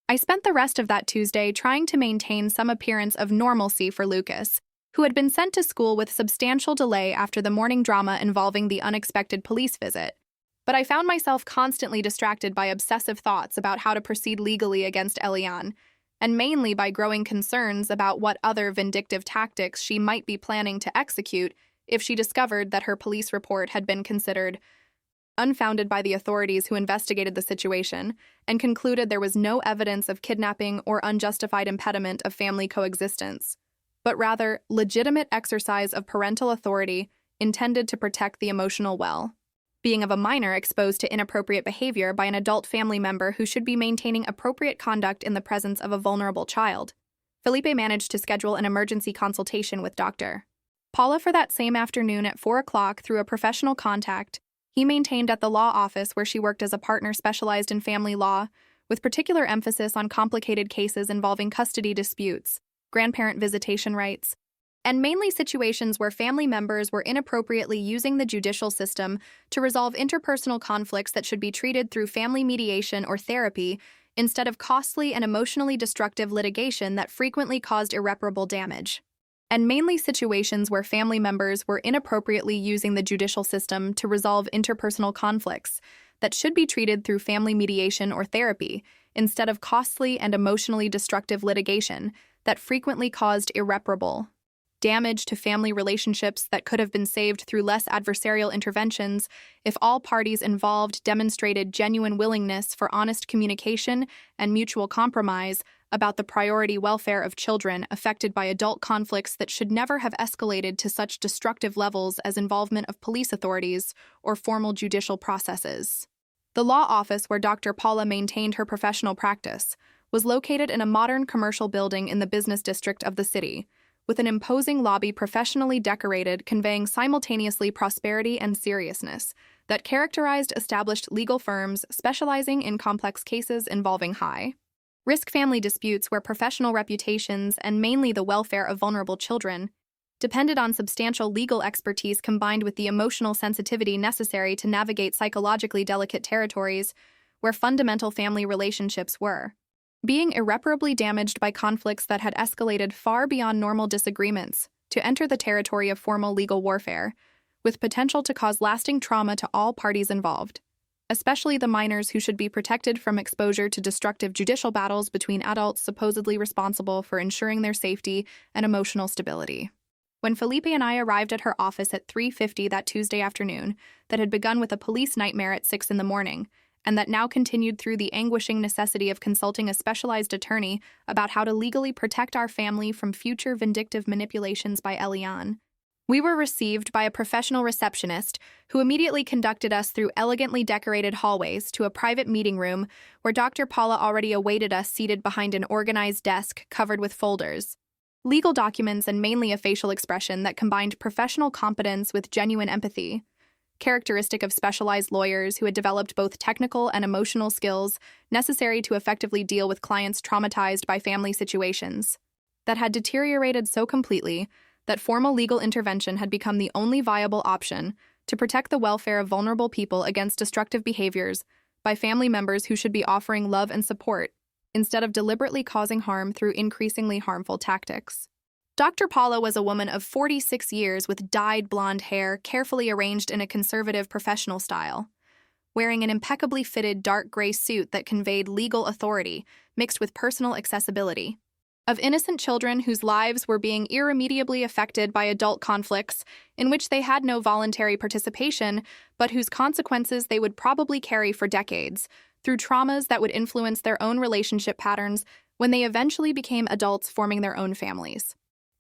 I spent the rest of that Tuesday trying to maintain some appearance of normalcy for Lucas, who had been sent to school with substantial delay after the morning drama involving the unexpected police visit. But I found myself constantly distracted by obsessive thoughts about how to proceed legally against Eliane, and mainly by growing concerns about what other vindictive tactics she might be planning to execute if she discovered that her police report had been considered unfounded by the authorities who investigated the situation and concluded there was no evidence of kidnapping or unjustified impediment of family coexistence, but rather legitimate exercise of parental authority intended to protect the emotional well-being of a minor exposed to inappropriate behavior by an adult family member who should be maintaining appropriate conduct in the presence of a vulnerable child. Felipe managed to schedule an emergency consultation with Dr. Paula for that same afternoon at 4 o'clock through a professional contact he maintained at the law office where she worked as a partner specialized in family law, with particular emphasis on complicated cases involving custody disputes, grandparent visitation rights, and mainly situations where family members were inappropriately using the judicial system to resolve interpersonal conflicts that should be treated through family mediation or therapy instead of costly and emotionally destructive litigation that frequently caused irreparable damage. And mainly situations where family members were inappropriately using the judicial system to resolve interpersonal conflicts that should be treated through family mediation or therapy instead of costly and emotionally destructive litigation that frequently caused irreparable damage to family relationships that could have been saved through less adversarial interventions if all parties involved demonstrated genuine willingness for honest communication and mutual compromise about the priority welfare of children affected by adult conflicts that should never have escalated to such destructive levels as involvement of police authorities or formal judicial processes. The law office where Dr. Paula maintained her professional practice was located in a modern commercial building in the business district of the city, with an imposing lobby professionally decorated, conveying simultaneously prosperity and seriousness that characterized established legal firms specializing in complex cases involving high-risk family disputes where professional reputations and mainly the welfare of vulnerable children depended on substantial legal expertise combined with the emotional sensitivity necessary to navigate psychologically delicate territories where fundamental family relationships were being irreparably damaged by conflicts that had escalated far beyond normal disagreements to enter the territory of formal legal warfare, with potential to cause lasting trauma to all parties involved, especially the minors who should be protected from exposure to destructive judicial battles between adults supposedly responsible for ensuring their safety and emotional stability. When Felipe and I arrived at her office at 3:50 that Tuesday afternoon, that had begun with a police nightmare at 6 in the morning, and that now continued through the anguishing necessity of consulting a specialized attorney about how to legally protect our family from future vindictive manipulations by Eliane, we were received by a professional receptionist who immediately conducted us through elegantly decorated hallways to a private meeting room where Dr. Paula already awaited us seated behind an organized desk covered with folders, legal documents, and mainly a facial expression that combined professional competence with genuine empathy, characteristic of specialized lawyers who had developed both technical and emotional skills necessary to effectively deal with clients traumatized by family situations that had deteriorated so completely that formal legal intervention had become the only viable option to protect the welfare of vulnerable people against destructive behaviors by family members who should be offering love and support instead of deliberately causing harm through increasingly harmful tactics. Dr. Paula was a woman of 46 years with dyed blonde hair carefully arranged in a conservative professional style, wearing an impeccably fitted dark gray suit that conveyed legal authority mixed with personal accessibility, of innocent children whose lives were being irremediably affected by adult conflicts in which they had no voluntary participation, but whose consequences they would probably carry for decades, through traumas that would influence their own relationship patterns when they eventually became adults forming their own families.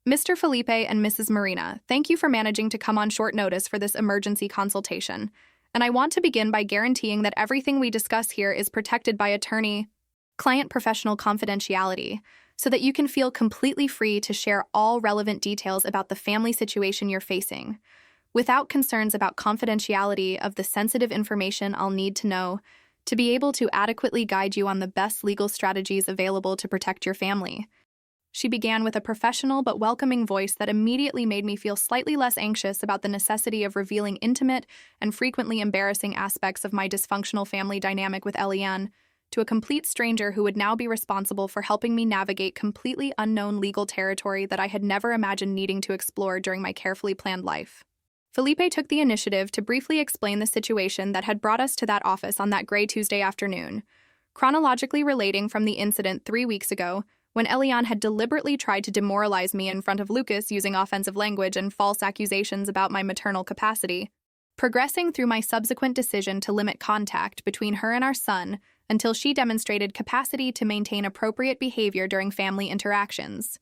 Mr. Felipe and Mrs. Marina, thank you for managing to come on short notice for this emergency consultation, and I want to begin by guaranteeing that everything we discuss here is protected by attorney-client professional confidentiality, so that you can feel completely free to share all relevant details about the family situation you're facing, without concerns about confidentiality of the sensitive information I'll need to know to be able to adequately guide you on the best legal strategies available to protect your family. She began with a professional but welcoming voice that immediately made me feel slightly less anxious about the necessity of revealing intimate and frequently embarrassing aspects of my dysfunctional family dynamic with Eliane to a complete stranger who would now be responsible for helping me navigate completely unknown legal territory that I had never imagined needing to explore during my carefully planned life. Felipe took the initiative to briefly explain the situation that had brought us to that office on that gray Tuesday afternoon, chronologically relating from the incident 3 weeks ago when Eliane had deliberately tried to demoralize me in front of Lucas using offensive language and false accusations about my maternal capacity, progressing through my subsequent decision to limit contact between her and our son until she demonstrated capacity to maintain appropriate behavior during family interactions,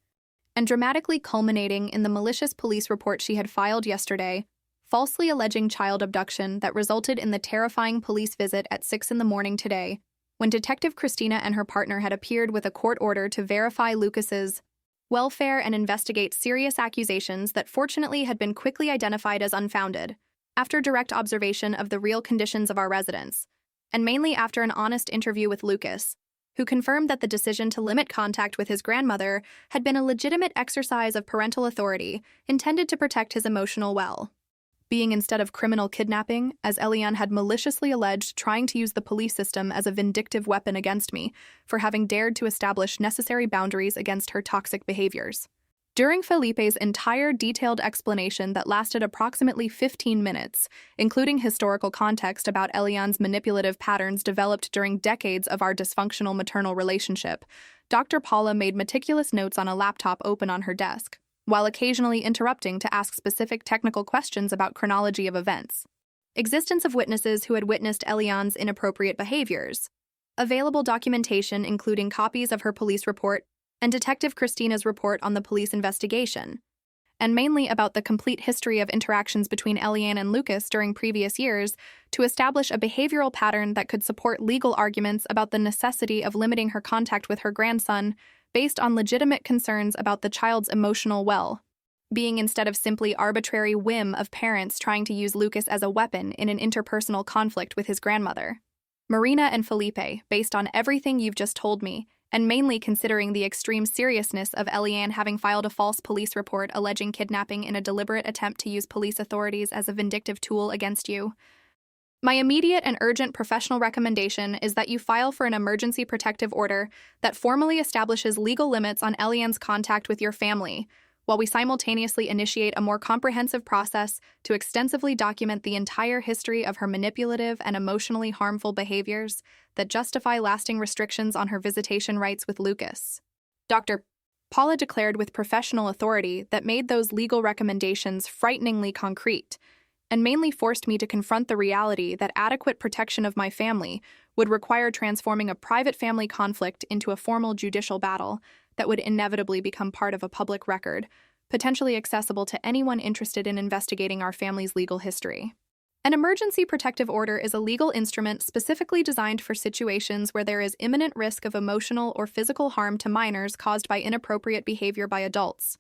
and dramatically culminating in the malicious police report she had filed yesterday, falsely alleging child abduction that resulted in the terrifying police visit at 6 in the morning today, when Detective Christina and her partner had appeared with a court order to verify Lucas's welfare and investigate serious accusations that fortunately had been quickly identified as unfounded, after direct observation of the real conditions of our residence, and mainly after an honest interview with Lucas, who confirmed that the decision to limit contact with his grandmother had been a legitimate exercise of parental authority intended to protect his emotional well-being instead of criminal kidnapping, as Eliane had maliciously alleged, trying to use the police system as a vindictive weapon against me for having dared to establish necessary boundaries against her toxic behaviors. During Felipe's entire detailed explanation that lasted approximately 15 minutes, including historical context about Eliane's manipulative patterns developed during decades of our dysfunctional maternal relationship, Dr. Paula made meticulous notes on a laptop open on her desk, while occasionally interrupting to ask specific technical questions about chronology of events, existence of witnesses who had witnessed Eliane's inappropriate behaviors, available documentation including copies of her police report and Detective Christina's report on the police investigation, and mainly about the complete history of interactions between Eliane and Lucas during previous years, to establish a behavioral pattern that could support legal arguments about the necessity of limiting her contact with her grandson based on legitimate concerns about the child's emotional well-being instead of simply arbitrary whim of parents trying to use Lucas as a weapon in an interpersonal conflict with his grandmother. Marina and Felipe, based on everything you've just told me, and mainly considering the extreme seriousness of Eliane having filed a false police report alleging kidnapping in a deliberate attempt to use police authorities as a vindictive tool against you, my immediate and urgent professional recommendation is that you file for an emergency protective order that formally establishes legal limits on Eliane's contact with your family, while we simultaneously initiate a more comprehensive process to extensively document the entire history of her manipulative and emotionally harmful behaviors that justify lasting restrictions on her visitation rights with Lucas. Dr. Paula declared with professional authority that made those legal recommendations frighteningly concrete, and mainly forced me to confront the reality that adequate protection of my family would require transforming a private family conflict into a formal judicial battle that would inevitably become part of a public record, potentially accessible to anyone interested in investigating our family's legal history. An emergency protective order is a legal instrument specifically designed for situations where there is imminent risk of emotional or physical harm to minors caused by inappropriate behavior by adults.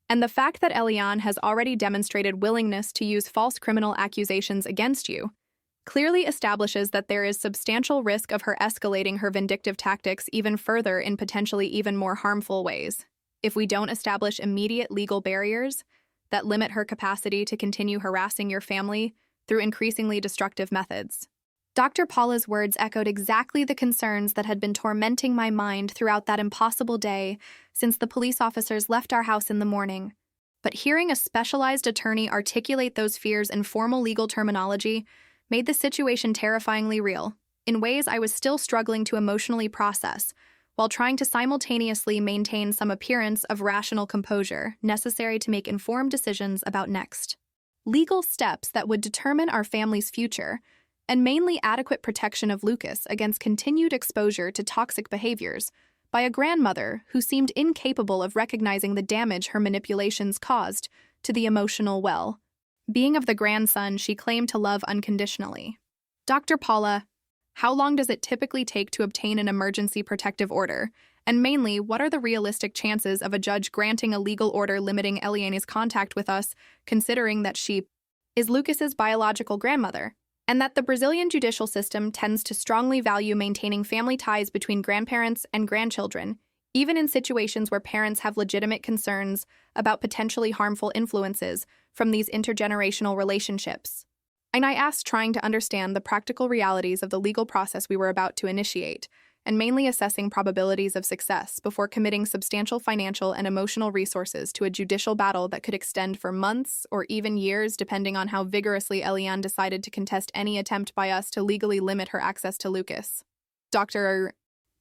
And the fact that Eliane has already demonstrated willingness to use false criminal accusations against you clearly establishes that there is substantial risk of her escalating her vindictive tactics even further in potentially even more harmful ways, if we don't establish immediate legal barriers that limit her capacity to continue harassing your family through increasingly destructive methods. Dr. Paula's words echoed exactly the concerns that had been tormenting my mind throughout that impossible day since the police officers left our house in the morning. But hearing a specialized attorney articulate those fears in formal legal terminology made the situation terrifyingly real, in ways I was still struggling to emotionally process, while trying to simultaneously maintain some appearance of rational composure necessary to make informed decisions about next legal steps that would determine our family's future, and mainly adequate protection of Lucas against continued exposure to toxic behaviors by a grandmother who seemed incapable of recognizing the damage her manipulations caused to the emotional well-being of the grandson she claimed to love unconditionally. Dr. Paula, how long does it typically take to obtain an emergency protective order? And mainly, what are the realistic chances of a judge granting a legal order limiting Eliane's contact with us, considering that she is Lucas's biological grandmother, and that the Brazilian judicial system tends to strongly value maintaining family ties between grandparents and grandchildren, even in situations where parents have legitimate concerns about potentially harmful influences from these intergenerational relationships? And I asked, trying to understand the practical realities of the legal process we were about to initiate, and mainly assessing probabilities of success before committing substantial financial and emotional resources to a judicial battle that could extend for months or even years, depending on how vigorously Eliane decided to contest any attempt by us to legally limit her access to Lucas. Dr.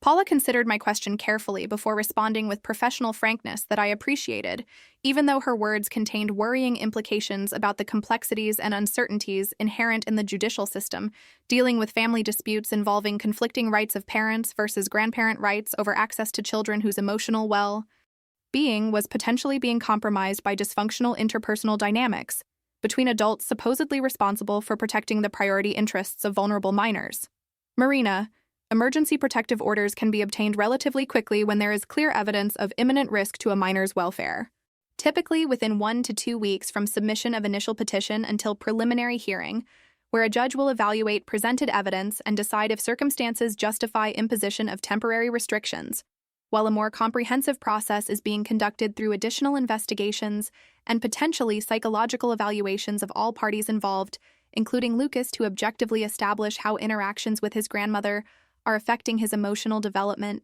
Paula considered my question carefully before responding with professional frankness that I appreciated, even though her words contained worrying implications about the complexities and uncertainties inherent in the judicial system, dealing with family disputes involving conflicting rights of parents versus grandparent rights over access to children whose emotional well-being was potentially being compromised by dysfunctional interpersonal dynamics between adults supposedly responsible for protecting the priority interests of vulnerable minors. Marina, emergency protective orders can be obtained relatively quickly when there is clear evidence of imminent risk to a minor's welfare. Typically within 1 to 2 weeks from submission of initial petition until preliminary hearing, where a judge will evaluate presented evidence and decide if circumstances justify imposition of temporary restrictions, while a more comprehensive process is being conducted through additional investigations and potentially psychological evaluations of all parties involved, including Lucas, to objectively establish how interactions with his grandmother are affecting his emotional development,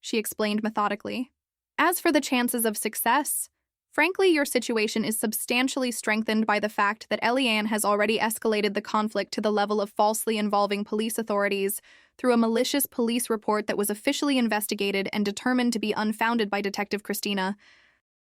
she explained methodically. As for the chances of success, frankly, your situation is substantially strengthened by the fact that Eliane has already escalated the conflict to the level of falsely involving police authorities through a malicious police report that was officially investigated and determined to be unfounded by Detective Christina,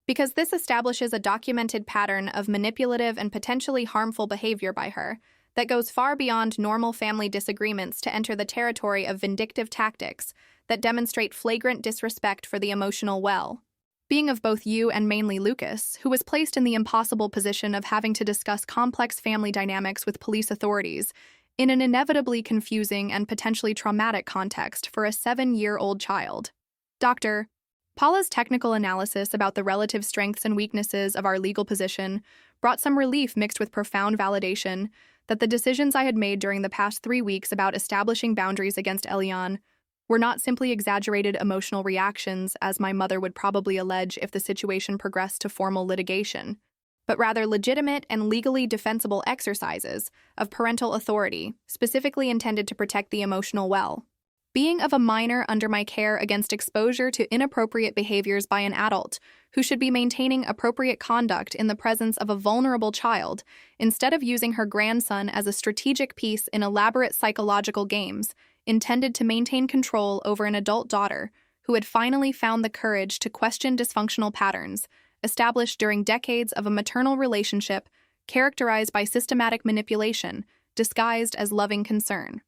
because this establishes a documented pattern of manipulative and potentially harmful behavior by her that goes far beyond normal family disagreements to enter the territory of vindictive tactics that demonstrate flagrant disrespect for the emotional well being of both you and mainly Lucas, who was placed in the impossible position of having to discuss complex family dynamics with police authorities in an inevitably confusing and potentially traumatic context for a 7-year-old child. Dr. Paula's technical analysis about the relative strengths and weaknesses of our legal position brought some relief mixed with profound validation that the decisions I had made during the past 3 weeks about establishing boundaries against Elian were not simply exaggerated emotional reactions, as my mother would probably allege if the situation progressed to formal litigation, but rather legitimate and legally defensible exercises of parental authority, specifically intended to protect the emotional well. Being of a minor under my care against exposure to inappropriate behaviors by an adult who should be maintaining appropriate conduct in the presence of a vulnerable child, instead of using her grandson as a strategic piece in elaborate psychological games intended to maintain control over an adult daughter who had finally found the courage to question dysfunctional patterns established during decades of a maternal relationship characterized by systematic manipulation, disguised as loving concern.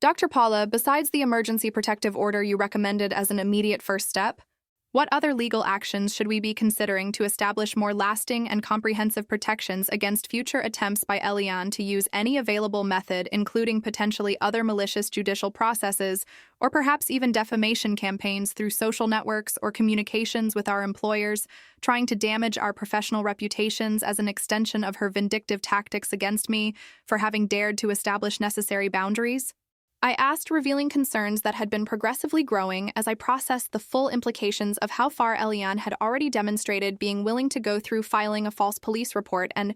Dr. Paula, besides the emergency protective order you recommended as an immediate first step, what other legal actions should we be considering to establish more lasting and comprehensive protections against future attempts by Elian to use any available method, including potentially other malicious judicial processes, or perhaps even defamation campaigns through social networks or communications with our employers, trying to damage our professional reputations as an extension of her vindictive tactics against me for having dared to establish necessary boundaries? I asked, revealing concerns that had been progressively growing as I processed the full implications of how far Elian had already demonstrated being willing to go through filing a false police report and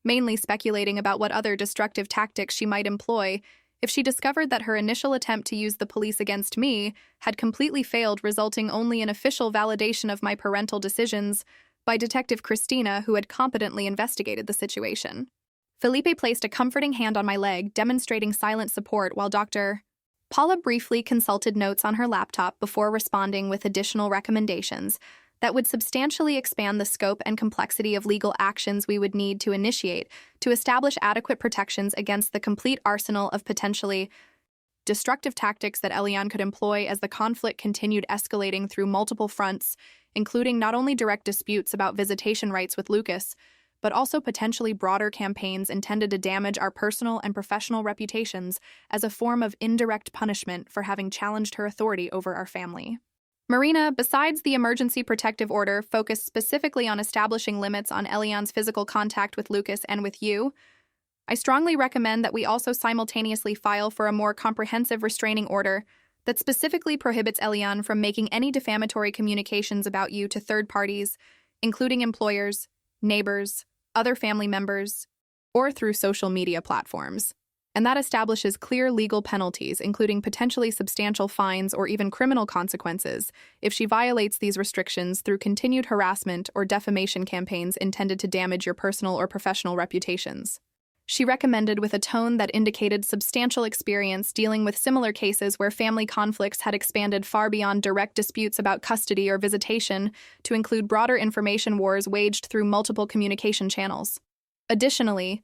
mainly speculating about what other destructive tactics she might employ if she discovered that her initial attempt to use the police against me had completely failed, resulting only in official validation of my parental decisions by Detective Christina, who had competently investigated the situation. Felipe placed a comforting hand on my leg, demonstrating silent support while Dr. Paula briefly consulted notes on her laptop before responding with additional recommendations that would substantially expand the scope and complexity of legal actions we would need to initiate to establish adequate protections against the complete arsenal of potentially destructive tactics that Elian could employ as the conflict continued escalating through multiple fronts, including not only direct disputes about visitation rights with Lucas, but also potentially broader campaigns intended to damage our personal and professional reputations as a form of indirect punishment for having challenged her authority over our family. Marina, besides the emergency protective order focused specifically on establishing limits on Elian's physical contact with Lucas and with you, I strongly recommend that we also simultaneously file for a more comprehensive restraining order that specifically prohibits Elian from making any defamatory communications about you to third parties, including employers, neighbors, other family members, or through social media platforms. And that establishes clear legal penalties, including potentially substantial fines or even criminal consequences, if she violates these restrictions through continued harassment or defamation campaigns intended to damage your personal or professional reputations. She recommended with a tone that indicated substantial experience dealing with similar cases where family conflicts had expanded far beyond direct disputes about custody or visitation to include broader information wars waged through multiple communication channels. Additionally,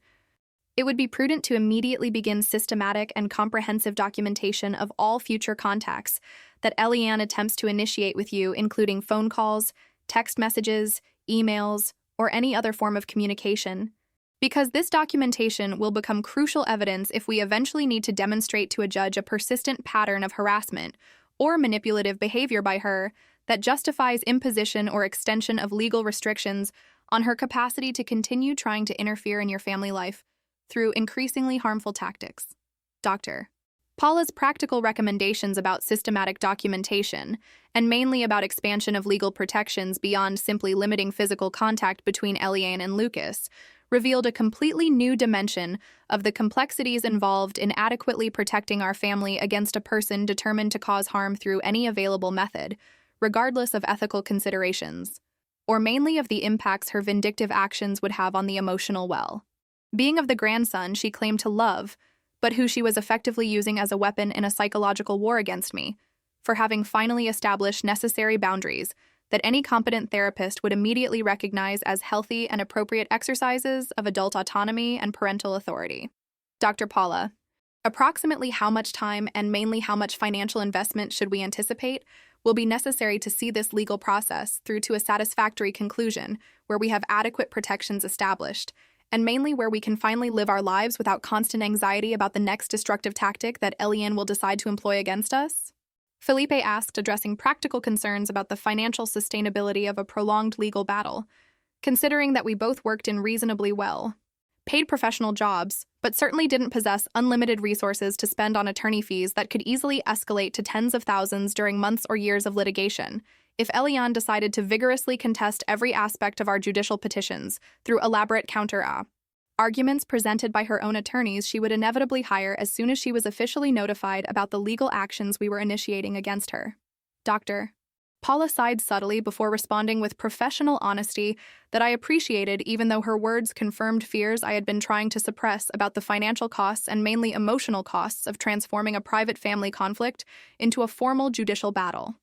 it would be prudent to immediately begin systematic and comprehensive documentation of all future contacts that Elian attempts to initiate with you, including phone calls, text messages, emails, or any other form of communication, because this documentation will become crucial evidence if we eventually need to demonstrate to a judge a persistent pattern of harassment or manipulative behavior by her that justifies imposition or extension of legal restrictions on her capacity to continue trying to interfere in your family life through increasingly harmful tactics. Dr. Paula's practical recommendations about systematic documentation, and mainly about expansion of legal protections beyond simply limiting physical contact between Elian and Lucas, revealed a completely new dimension of the complexities involved in adequately protecting our family against a person determined to cause harm through any available method, regardless of ethical considerations, or mainly of the impacts her vindictive actions would have on the emotional well. Being of the grandson she claimed to love, but who she was effectively using as a weapon in a psychological war against me, for having finally established necessary boundaries that any competent therapist would immediately recognize as healthy and appropriate exercises of adult autonomy and parental authority. Dr. Paula, approximately how much time and mainly how much financial investment should we anticipate will be necessary to see this legal process through to a satisfactory conclusion where we have adequate protections established, and mainly where we can finally live our lives without constant anxiety about the next destructive tactic that Eliane will decide to employ against us? Felipe asked, addressing practical concerns about the financial sustainability of a prolonged legal battle, considering that we both worked in reasonably well paid professional jobs, but certainly didn't possess unlimited resources to spend on attorney fees that could easily escalate to tens of thousands during months or years of litigation, if Eliane decided to vigorously contest every aspect of our judicial petitions through elaborate arguments presented by her own attorneys she would inevitably hire as soon as she was officially notified about the legal actions we were initiating against her. Dr. Paula sighed subtly before responding with professional honesty that I appreciated, even though her words confirmed fears I had been trying to suppress about the financial costs and mainly emotional costs of transforming a private family conflict into a formal judicial battle.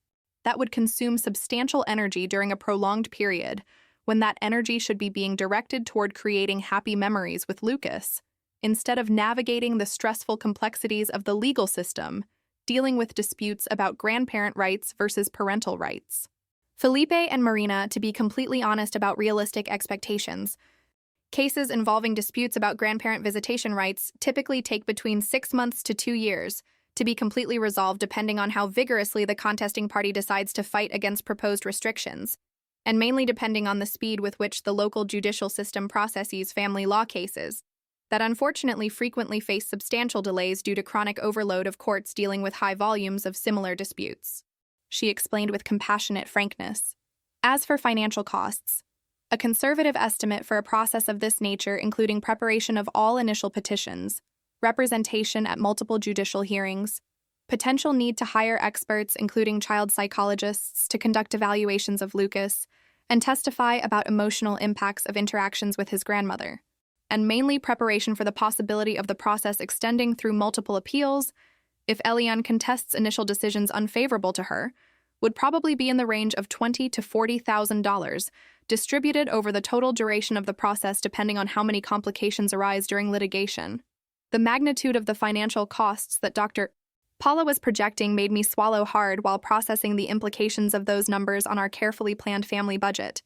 That would consume substantial energy during a prolonged period, when that energy should be being directed toward creating happy memories with Lucas, instead of navigating the stressful complexities of the legal system, dealing with disputes about grandparent rights versus parental rights. Felipe and Marina, to be completely honest about realistic expectations, cases involving disputes about grandparent visitation rights typically take between 6 months to 2 years to be completely resolved, depending on how vigorously the contesting party decides to fight against proposed restrictions, and mainly depending on the speed with which the local judicial system processes family law cases that unfortunately frequently face substantial delays due to chronic overload of courts dealing with high volumes of similar disputes. She explained with compassionate frankness. As for financial costs, a conservative estimate for a process of this nature, including preparation of all initial petitions, representation at multiple judicial hearings, potential need to hire experts, including child psychologists, to conduct evaluations of Lucas, and testify about emotional impacts of interactions with his grandmother, and mainly preparation for the possibility of the process extending through multiple appeals, if Eliane contests initial decisions unfavorable to her, would probably be in the range of $20,000 to $40,000, distributed over the total duration of the process depending on how many complications arise during litigation. The magnitude of the financial costs that Dr. Paula was projecting made me swallow hard while processing the implications of those numbers on our carefully planned family budget.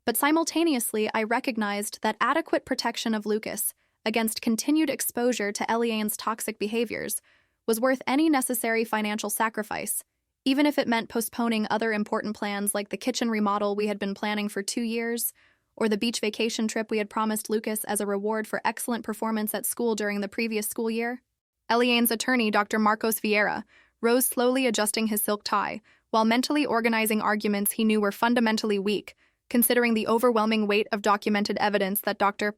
But simultaneously, I recognized that adequate protection of Lucas against continued exposure to Eliane's toxic behaviors was worth any necessary financial sacrifice, even if it meant postponing other important plans like the kitchen remodel we had been planning for 2 years, or the beach vacation trip we had promised Lucas as a reward for excellent performance at school during the previous school year. Eliane's attorney, Dr. Marcos Vieira, rose slowly, adjusting his silk tie, while mentally organizing arguments he knew were fundamentally weak, considering the overwhelming weight of documented evidence that Dr.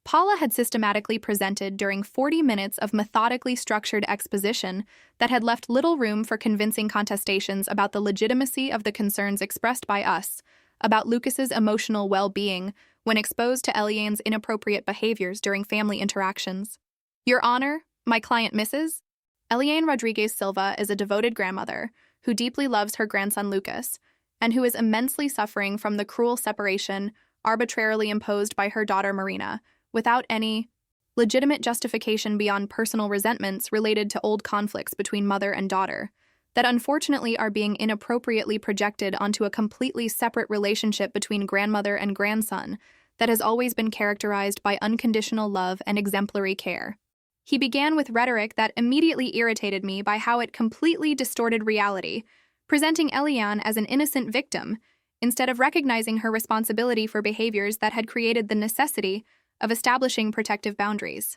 Paula had systematically presented during 40 minutes of methodically structured exposition that had left little room for convincing contestations about the legitimacy of the concerns expressed by us about Lucas's emotional well-being when exposed to Eliane's inappropriate behaviors during family interactions. Your Honor, my client Mrs. Eliane Rodriguez Silva is a devoted grandmother who deeply loves her grandson Lucas, and who is immensely suffering from the cruel separation arbitrarily imposed by her daughter Marina, without any legitimate justification beyond personal resentments related to old conflicts between mother and daughter, that unfortunately are being inappropriately projected onto a completely separate relationship between grandmother and grandson that has always been characterized by unconditional love and exemplary care. He began with rhetoric that immediately irritated me by how it completely distorted reality, presenting Eliane as an innocent victim, instead of recognizing her responsibility for behaviors that had created the necessity of establishing protective boundaries.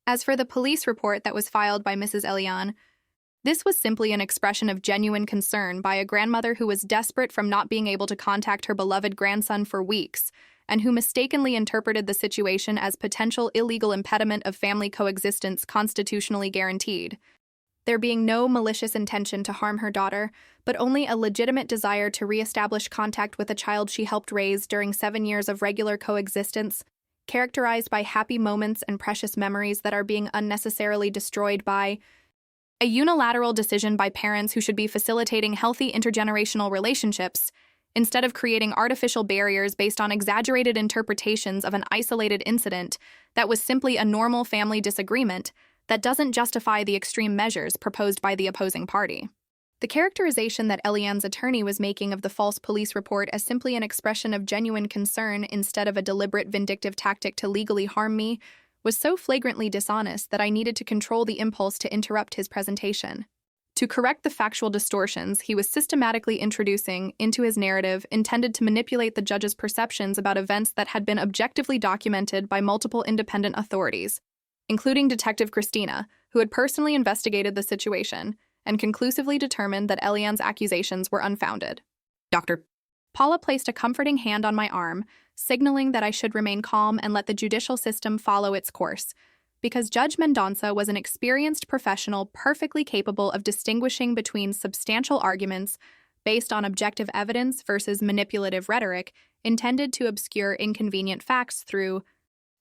As for the police report that was filed by Mrs. Eliane, this was simply an expression of genuine concern by a grandmother who was desperate from not being able to contact her beloved grandson for weeks, and who mistakenly interpreted the situation as potential illegal impediment of family coexistence constitutionally guaranteed. There being no malicious intention to harm her daughter, but only a legitimate desire to reestablish contact with a child she helped raise during 7 years of regular coexistence, characterized by happy moments and precious memories that are being unnecessarily destroyed by a unilateral decision by parents who should be facilitating healthy intergenerational relationships, instead of creating artificial barriers based on exaggerated interpretations of an isolated incident that was simply a normal family disagreement that doesn't justify the extreme measures proposed by the opposing party. The characterization that Eliane's attorney was making of the false police report as simply an expression of genuine concern instead of a deliberate vindictive tactic to legally harm me was so flagrantly dishonest that I needed to control the impulse to interrupt his presentation. To correct the factual distortions he was systematically introducing into his narrative intended to manipulate the judge's perceptions about events that had been objectively documented by multiple independent authorities, including Detective Christina, who had personally investigated the situation and conclusively determined that Eliane's accusations were unfounded. Dr. Paula placed a comforting hand on my arm, signaling that I should remain calm and let the judicial system follow its course, because Judge Mendonça was an experienced professional perfectly capable of distinguishing between substantial arguments based on objective evidence versus manipulative rhetoric intended to obscure inconvenient facts through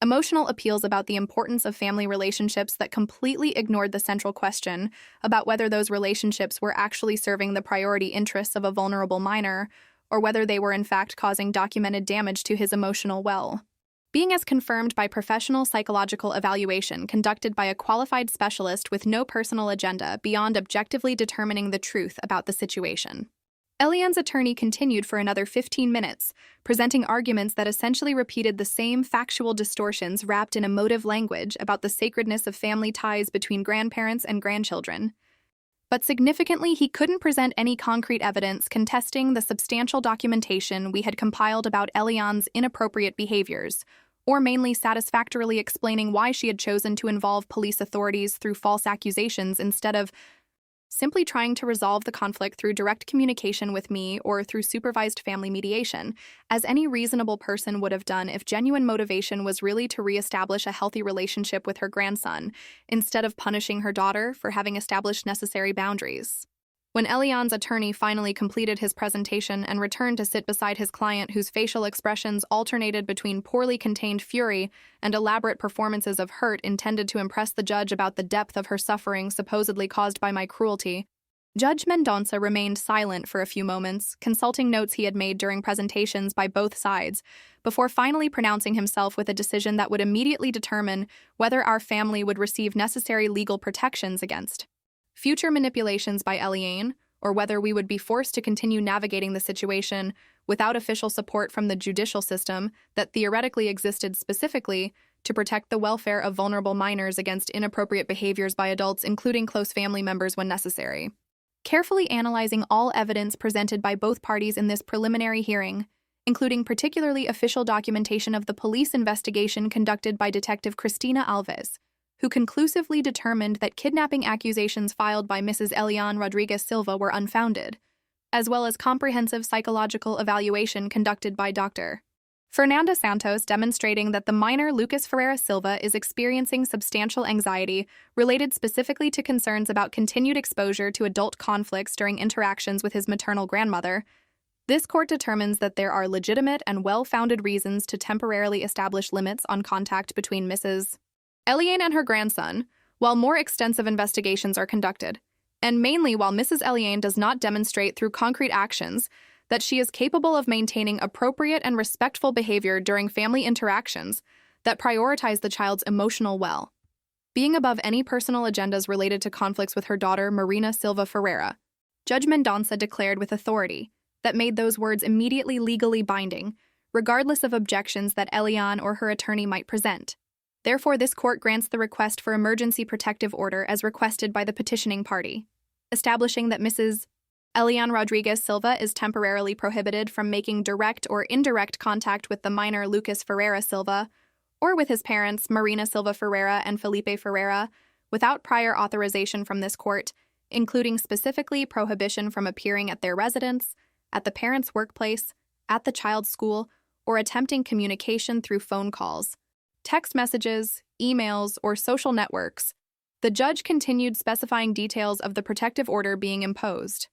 emotional appeals about the importance of family relationships that completely ignored the central question about whether those relationships were actually serving the priority interests of a vulnerable minor or whether they were in fact causing documented damage to his emotional well. Being as confirmed by professional psychological evaluation conducted by a qualified specialist with no personal agenda beyond objectively determining the truth about the situation. Eliane's attorney continued for another 15 minutes, presenting arguments that essentially repeated the same factual distortions wrapped in emotive language about the sacredness of family ties between grandparents and grandchildren. But significantly, he couldn't present any concrete evidence contesting the substantial documentation we had compiled about Eliane's inappropriate behaviors, or mainly satisfactorily explaining why she had chosen to involve police authorities through false accusations instead of simply trying to resolve the conflict through direct communication with me or through supervised family mediation, as any reasonable person would have done if genuine motivation was really to reestablish a healthy relationship with her grandson, instead of punishing her daughter for having established necessary boundaries. When Eliane's attorney finally completed his presentation and returned to sit beside his client, whose facial expressions alternated between poorly contained fury and elaborate performances of hurt intended to impress the judge about the depth of her suffering supposedly caused by my cruelty, Judge Mendonça remained silent for a few moments, consulting notes he had made during presentations by both sides, before finally pronouncing himself with a decision that would immediately determine whether our family would receive necessary legal protections against future manipulations by Eliane, or whether we would be forced to continue navigating the situation without official support from the judicial system that theoretically existed specifically to protect the welfare of vulnerable minors against inappropriate behaviors by adults, including close family members when necessary. Carefully analyzing all evidence presented by both parties in this preliminary hearing, including particularly official documentation of the police investigation conducted by Detective Cristina Alves, who conclusively determined that kidnapping accusations filed by Mrs. Eliane Rodriguez Silva were unfounded, as well as comprehensive psychological evaluation conducted by Dr. Fernanda Santos demonstrating that the minor Lucas Ferreira Silva is experiencing substantial anxiety related specifically to concerns about continued exposure to adult conflicts during interactions with his maternal grandmother. This court determines that there are legitimate and well-founded reasons to temporarily establish limits on contact between Mrs. Eliane and her grandson, while more extensive investigations are conducted, and mainly while Mrs. Eliane does not demonstrate through concrete actions that she is capable of maintaining appropriate and respectful behavior during family interactions that prioritize the child's emotional well, being above any personal agendas related to conflicts with her daughter, Marina Silva Ferreira. Judge Mendonça declared with authority that made those words immediately legally binding, regardless of objections that Eliane or her attorney might present. Therefore, this court grants the request for emergency protective order as requested by the petitioning party, establishing that Mrs. Eliane Rodriguez Silva is temporarily prohibited from making direct or indirect contact with the minor Lucas Ferreira Silva, or with his parents, Marina Silva Ferreira and Felipe Ferreira, without prior authorization from this court, including specifically prohibition from appearing at their residence, at the parent's workplace, at the child's school, or attempting communication through phone calls, text messages, emails, or social networks. The judge continued specifying details of the protective order being imposed.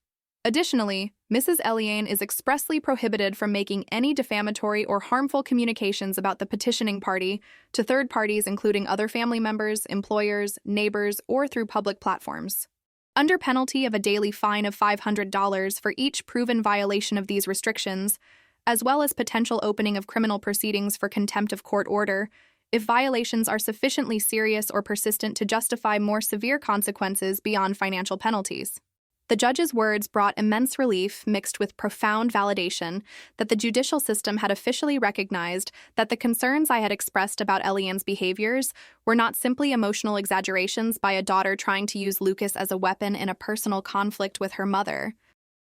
Additionally, Mrs. Eliane is expressly prohibited from making any defamatory or harmful communications about the petitioning party to third parties, including other family members, employers, neighbors, or through public platforms. Under penalty of a daily fine of $500 for each proven violation of these restrictions, as well as potential opening of criminal proceedings for contempt of court order, if violations are sufficiently serious or persistent to justify more severe consequences beyond financial penalties. The judge's words brought immense relief mixed with profound validation that the judicial system had officially recognized that the concerns I had expressed about Eliane's behaviors were not simply emotional exaggerations by a daughter trying to use Lucas as a weapon in a personal conflict with her mother,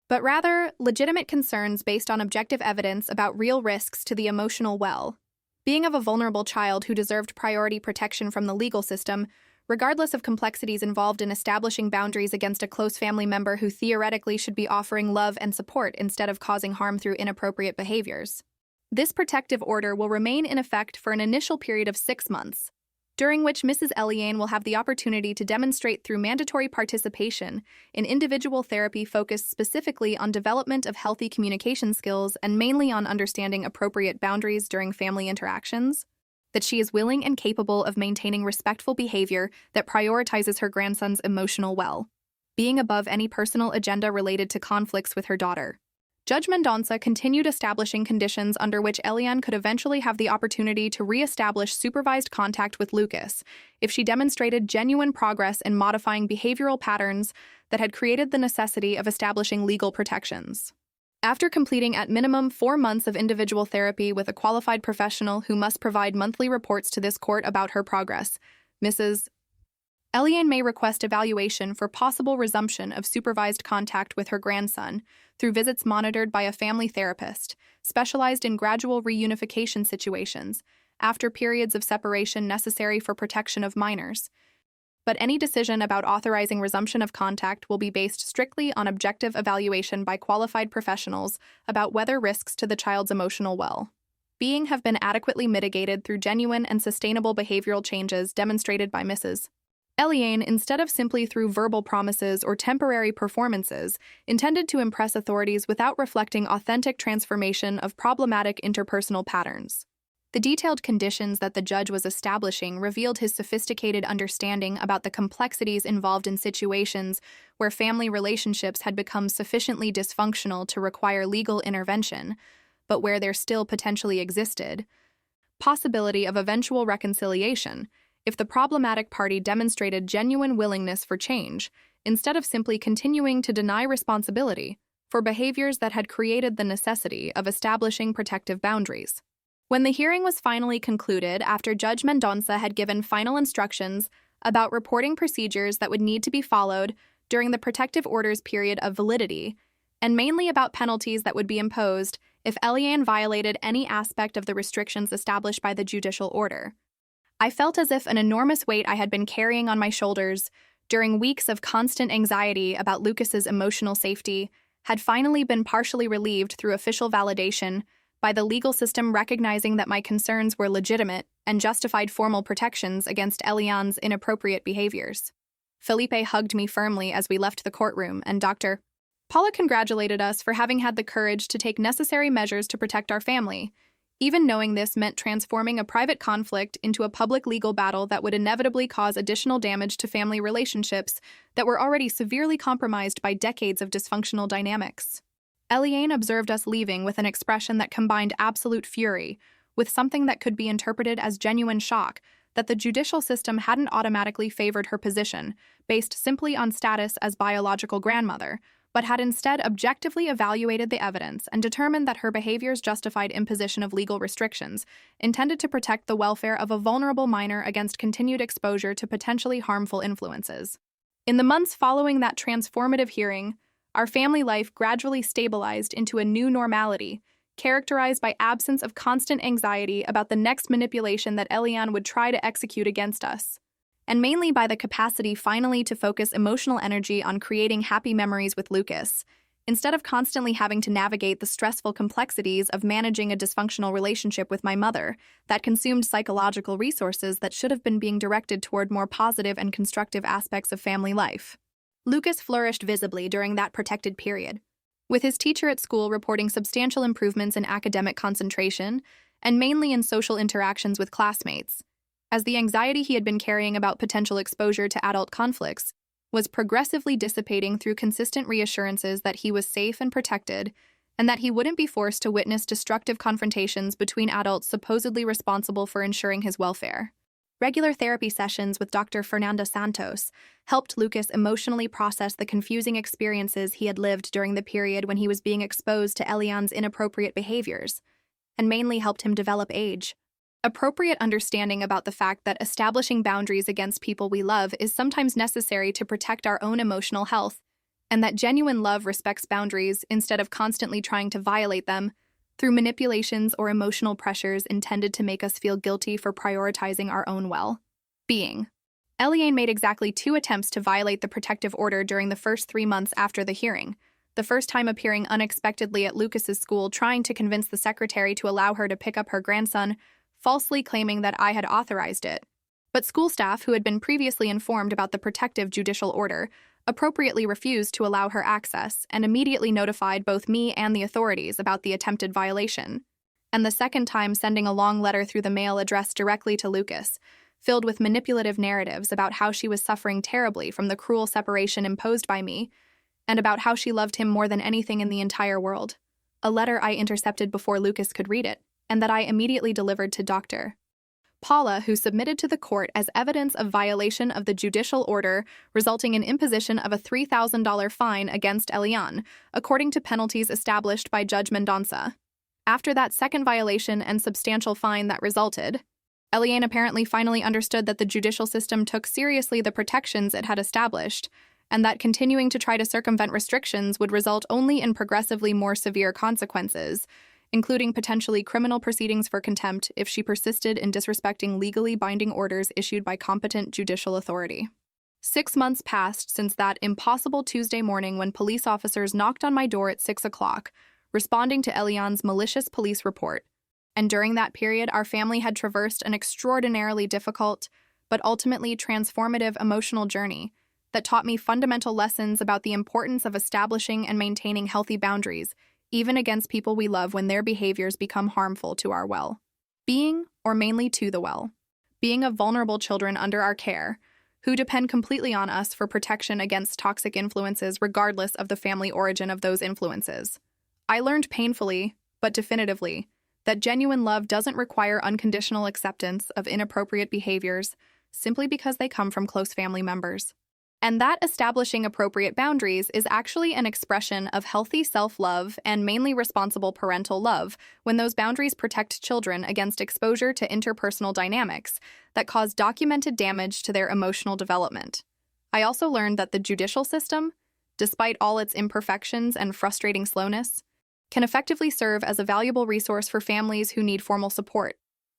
but rather legitimate concerns based on objective evidence about real risks to the emotional well-being of a vulnerable child who deserved priority protection from the legal system, regardless of complexities involved in establishing boundaries against a close family member who theoretically should be offering love and support instead of causing harm through inappropriate behaviors. This protective order will remain in effect for an initial period of 6 months, during which Mrs. Eliane will have the opportunity to demonstrate through mandatory participation in individual therapy focused specifically on development of healthy communication skills and mainly on understanding appropriate boundaries during family interactions, that she is willing and capable of maintaining respectful behavior that prioritizes her grandson's emotional well-being above any personal agenda related to conflicts with her daughter. Judge Mendonça continued establishing conditions under which Eliane could eventually have the opportunity to re-establish supervised contact with Lucas if she demonstrated genuine progress in modifying behavioral patterns that had created the necessity of establishing legal protections. After completing at minimum 4 months of individual therapy with a qualified professional who must provide monthly reports to this court about her progress, Mrs. Eliane may request evaluation for possible resumption of supervised contact with her grandson through visits monitored by a family therapist, specialized in gradual reunification situations, after periods of separation necessary for protection of minors. But any decision about authorizing resumption of contact will be based strictly on objective evaluation by qualified professionals about whether risks to the child's emotional well-being have been adequately mitigated through genuine and sustainable behavioral changes demonstrated by Mrs. Eliane instead of simply through verbal promises or temporary performances intended to impress authorities without reflecting authentic transformation of problematic interpersonal patterns. The detailed conditions that the judge was establishing revealed his sophisticated understanding about the complexities involved in situations where family relationships had become sufficiently dysfunctional to require legal intervention, but where there still potentially existed possibility of eventual reconciliation if the problematic party demonstrated genuine willingness for change, instead of simply continuing to deny responsibility for behaviors that had created the necessity of establishing protective boundaries. When the hearing was finally concluded after Judge Mendonça had given final instructions about reporting procedures that would need to be followed during the protective order's period of validity, and mainly about penalties that would be imposed if Eliane violated any aspect of the restrictions established by the judicial order, I felt as if an enormous weight I had been carrying on my shoulders during weeks of constant anxiety about Lucas's emotional safety had finally been partially relieved through official validation by the legal system recognizing that my concerns were legitimate and justified formal protections against Eliane's inappropriate behaviors. Felipe hugged me firmly as we left the courtroom, and Dr. Paula congratulated us for having had the courage to take necessary measures to protect our family, even knowing this meant transforming a private conflict into a public legal battle that would inevitably cause additional damage to family relationships that were already severely compromised by decades of dysfunctional dynamics. Eliane observed us leaving with an expression that combined absolute fury with something that could be interpreted as genuine shock that the judicial system hadn't automatically favored her position, based simply on status as biological grandmother, but had instead objectively evaluated the evidence and determined that her behaviors justified imposition of legal restrictions intended to protect the welfare of a vulnerable minor against continued exposure to potentially harmful influences. In the months following that transformative hearing, our family life gradually stabilized into a new normality, characterized by absence of constant anxiety about the next manipulation that Eliane would try to execute against us, and mainly by the capacity finally to focus emotional energy on creating happy memories with Lucas, instead of constantly having to navigate the stressful complexities of managing a dysfunctional relationship with my mother that consumed psychological resources that should have been being directed toward more positive and constructive aspects of family life. Lucas flourished visibly during that protected period, with his teacher at school reporting substantial improvements in academic concentration and mainly in social interactions with classmates, as the anxiety he had been carrying about potential exposure to adult conflicts was progressively dissipating through consistent reassurances that he was safe and protected, and that he wouldn't be forced to witness destructive confrontations between adults supposedly responsible for ensuring his welfare. Regular therapy sessions with Dr. Fernanda Santos helped Lucas emotionally process the confusing experiences he had lived during the period when he was being exposed to Elian's inappropriate behaviors, and mainly helped him develop appropriate understanding about the fact that establishing boundaries against people we love is sometimes necessary to protect our own emotional health, and that genuine love respects boundaries instead of constantly trying to violate them through manipulations or emotional pressures intended to make us feel guilty for prioritizing our own well-being. Eliane made exactly 2 attempts to violate the protective order during the first 3 months after the hearing, the first time appearing unexpectedly at Lucas's school trying to convince the secretary to allow her to pick up her grandson, falsely claiming that I had authorized it. But school staff, who had been previously informed about the protective judicial order, appropriately refused to allow her access and immediately notified both me and the authorities about the attempted violation, and the second time sending a long letter through the mail addressed directly to Lucas, filled with manipulative narratives about how she was suffering terribly from the cruel separation imposed by me, and about how she loved him more than anything in the entire world. A letter I intercepted before Lucas could read it, and that I immediately delivered to Dr. Paula, who submitted to the court as evidence of violation of the judicial order, resulting in imposition of a $3,000 fine against Eliane, according to penalties established by Judge Mendonça. After that second violation and substantial fine that resulted, Eliane apparently finally understood that the judicial system took seriously the protections it had established, and that continuing to try to circumvent restrictions would result only in progressively more severe consequences, including potentially criminal proceedings for contempt if she persisted in disrespecting legally binding orders issued by competent judicial authority. 6 months passed since that impossible Tuesday morning when police officers knocked on my door at 6 o'clock, responding to Eliane's malicious police report, and during that period our family had traversed an extraordinarily difficult, but ultimately transformative emotional journey that taught me fundamental lessons about the importance of establishing and maintaining healthy boundaries, even against people we love when their behaviors become harmful to our well-being, or mainly to the well-being of vulnerable children under our care, who depend completely on us for protection against toxic influences regardless of the family origin of those influences. I learned painfully, but definitively, that genuine love doesn't require unconditional acceptance of inappropriate behaviors simply because they come from close family members. And that establishing appropriate boundaries is actually an expression of healthy self-love and mainly responsible parental love when those boundaries protect children against exposure to interpersonal dynamics that cause documented damage to their emotional development. I also learned that the judicial system, despite all its imperfections and frustrating slowness, can effectively serve as a valuable resource for families who need formal support,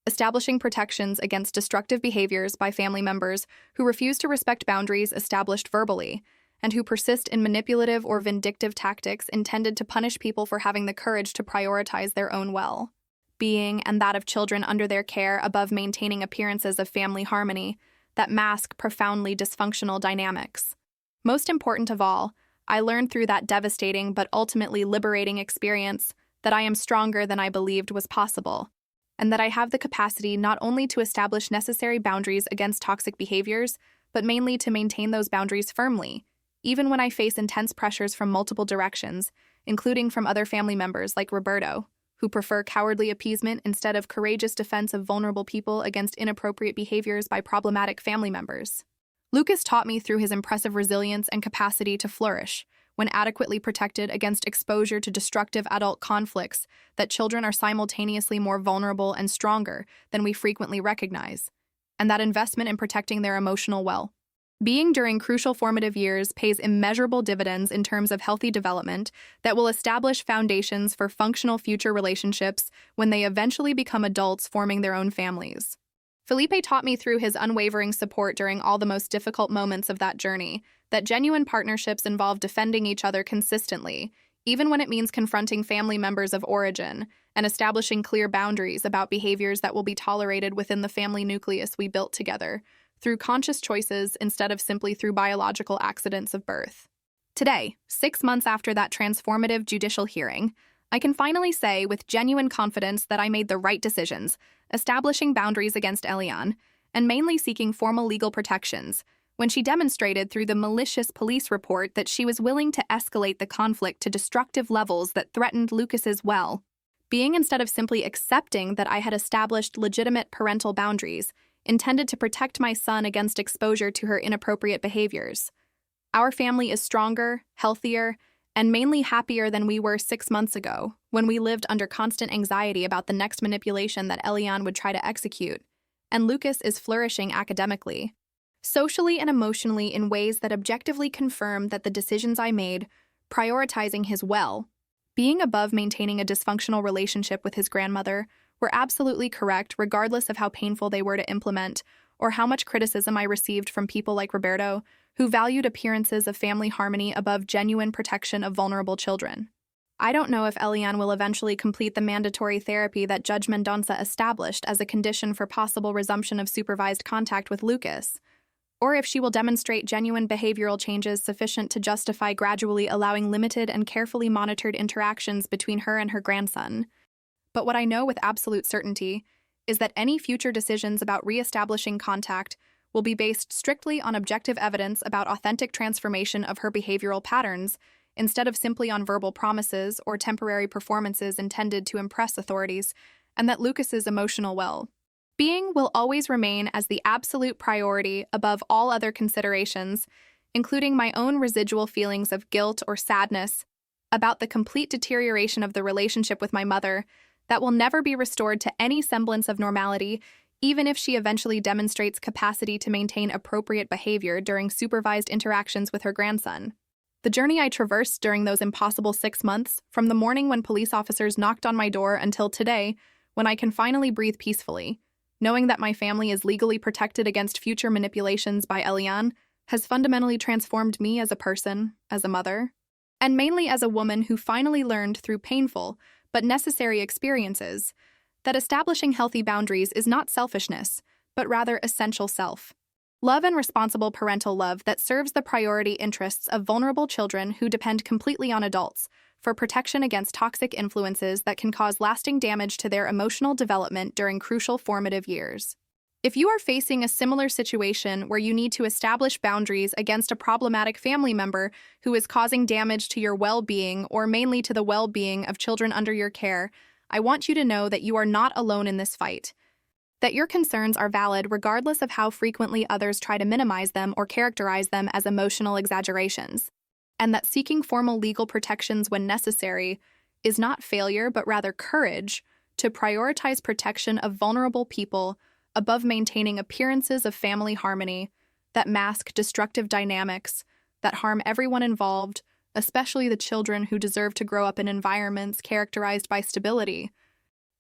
establishing protections against destructive behaviors by family members who refuse to respect boundaries established verbally, and who persist in manipulative or vindictive tactics intended to punish people for having the courage to prioritize their own well-being and that of children under their care above maintaining appearances of family harmony that mask profoundly dysfunctional dynamics. Most important of all, I learned through that devastating but ultimately liberating experience that I am stronger than I believed was possible, and that I have the capacity not only to establish necessary boundaries against toxic behaviors, but mainly to maintain those boundaries firmly, even when I face intense pressures from multiple directions, including from other family members like Roberto, who prefer cowardly appeasement instead of courageous defense of vulnerable people against inappropriate behaviors by problematic family members. Lucas taught me through his impressive resilience and capacity to flourish, when adequately protected against exposure to destructive adult conflicts, that children are simultaneously more vulnerable and stronger than we frequently recognize, and that investment in protecting their emotional well-being during crucial formative years pays immeasurable dividends in terms of healthy development that will establish foundations for functional future relationships when they eventually become adults forming their own families. Felipe taught me through his unwavering support during all the most difficult moments of that journey that genuine partnerships involve defending each other consistently, even when it means confronting family members of origin and establishing clear boundaries about behaviors that will be tolerated within the family nucleus we built together, through conscious choices instead of simply through biological accidents of birth. Today, 6 months after that transformative judicial hearing, I can finally say with genuine confidence that I made the right decisions, establishing boundaries against Eliane, and mainly seeking formal legal protections, when she demonstrated through the malicious police report that she was willing to escalate the conflict to destructive levels that threatened Lucas's well-being instead of simply accepting that I had established legitimate parental boundaries, intended to protect my son against exposure to her inappropriate behaviors. Our family is stronger, healthier, and mainly happier than we were 6 months ago, when we lived under constant anxiety about the next manipulation that Eliane would try to execute, and Lucas is flourishing academically, socially and emotionally in ways that objectively confirm that the decisions I made, prioritizing his being above maintaining a dysfunctional relationship with his grandmother, were absolutely correct regardless of how painful they were to implement or how much criticism I received from people like Roberto, who valued appearances of family harmony above genuine protection of vulnerable children. I don't know if Eliane will eventually complete the mandatory therapy that Judge Mendonça established as a condition for possible resumption of supervised contact with Lucas, or if she will demonstrate genuine behavioral changes sufficient to justify gradually allowing limited and carefully monitored interactions between her and her grandson. But what I know with absolute certainty is that any future decisions about reestablishing contact will be based strictly on objective evidence about authentic transformation of her behavioral patterns, instead of simply on verbal promises or temporary performances intended to impress authorities, and that Lucas's emotional well-being will always remain as the absolute priority above all other considerations, including my own residual feelings of guilt or sadness about the complete deterioration of the relationship with my mother that will never be restored to any semblance of normality, even if she eventually demonstrates capacity to maintain appropriate behavior during supervised interactions with her grandson. The journey I traversed during those impossible 6 months, from the morning when police officers knocked on my door until today, when I can finally breathe peacefully, knowing that my family is legally protected against future manipulations by Eliane, has fundamentally transformed me as a person, as a mother, and mainly as a woman who finally learned through painful but necessary experiences that establishing healthy boundaries is not selfishness, but rather essential self-love and responsible parental love that serves the priority interests of vulnerable children who depend completely on adults for protection against toxic influences that can cause lasting damage to their emotional development during crucial formative years. If you are facing a similar situation where you need to establish boundaries against a problematic family member who is causing damage to your well-being or mainly to the well-being of children under your care, I want you to know that you are not alone in this fight, that your concerns are valid regardless of how frequently others try to minimize them or characterize them as emotional exaggerations, and that seeking formal legal protections when necessary is not failure but rather courage to prioritize protection of vulnerable people above maintaining appearances of family harmony that mask destructive dynamics that harm everyone involved, especially the children who deserve to grow up in environments characterized by stability,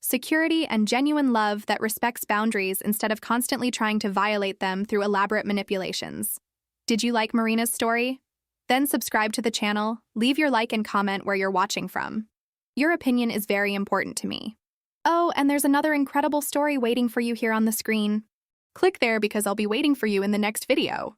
security, and genuine love that respects boundaries instead of constantly trying to violate them through elaborate manipulations. Did you like Marina's story? Then subscribe to the channel, leave your like and comment where you're watching from. Your opinion is very important to me. Oh, and there's another incredible story waiting for you here on the screen. Click there because I'll be waiting for you in the next video.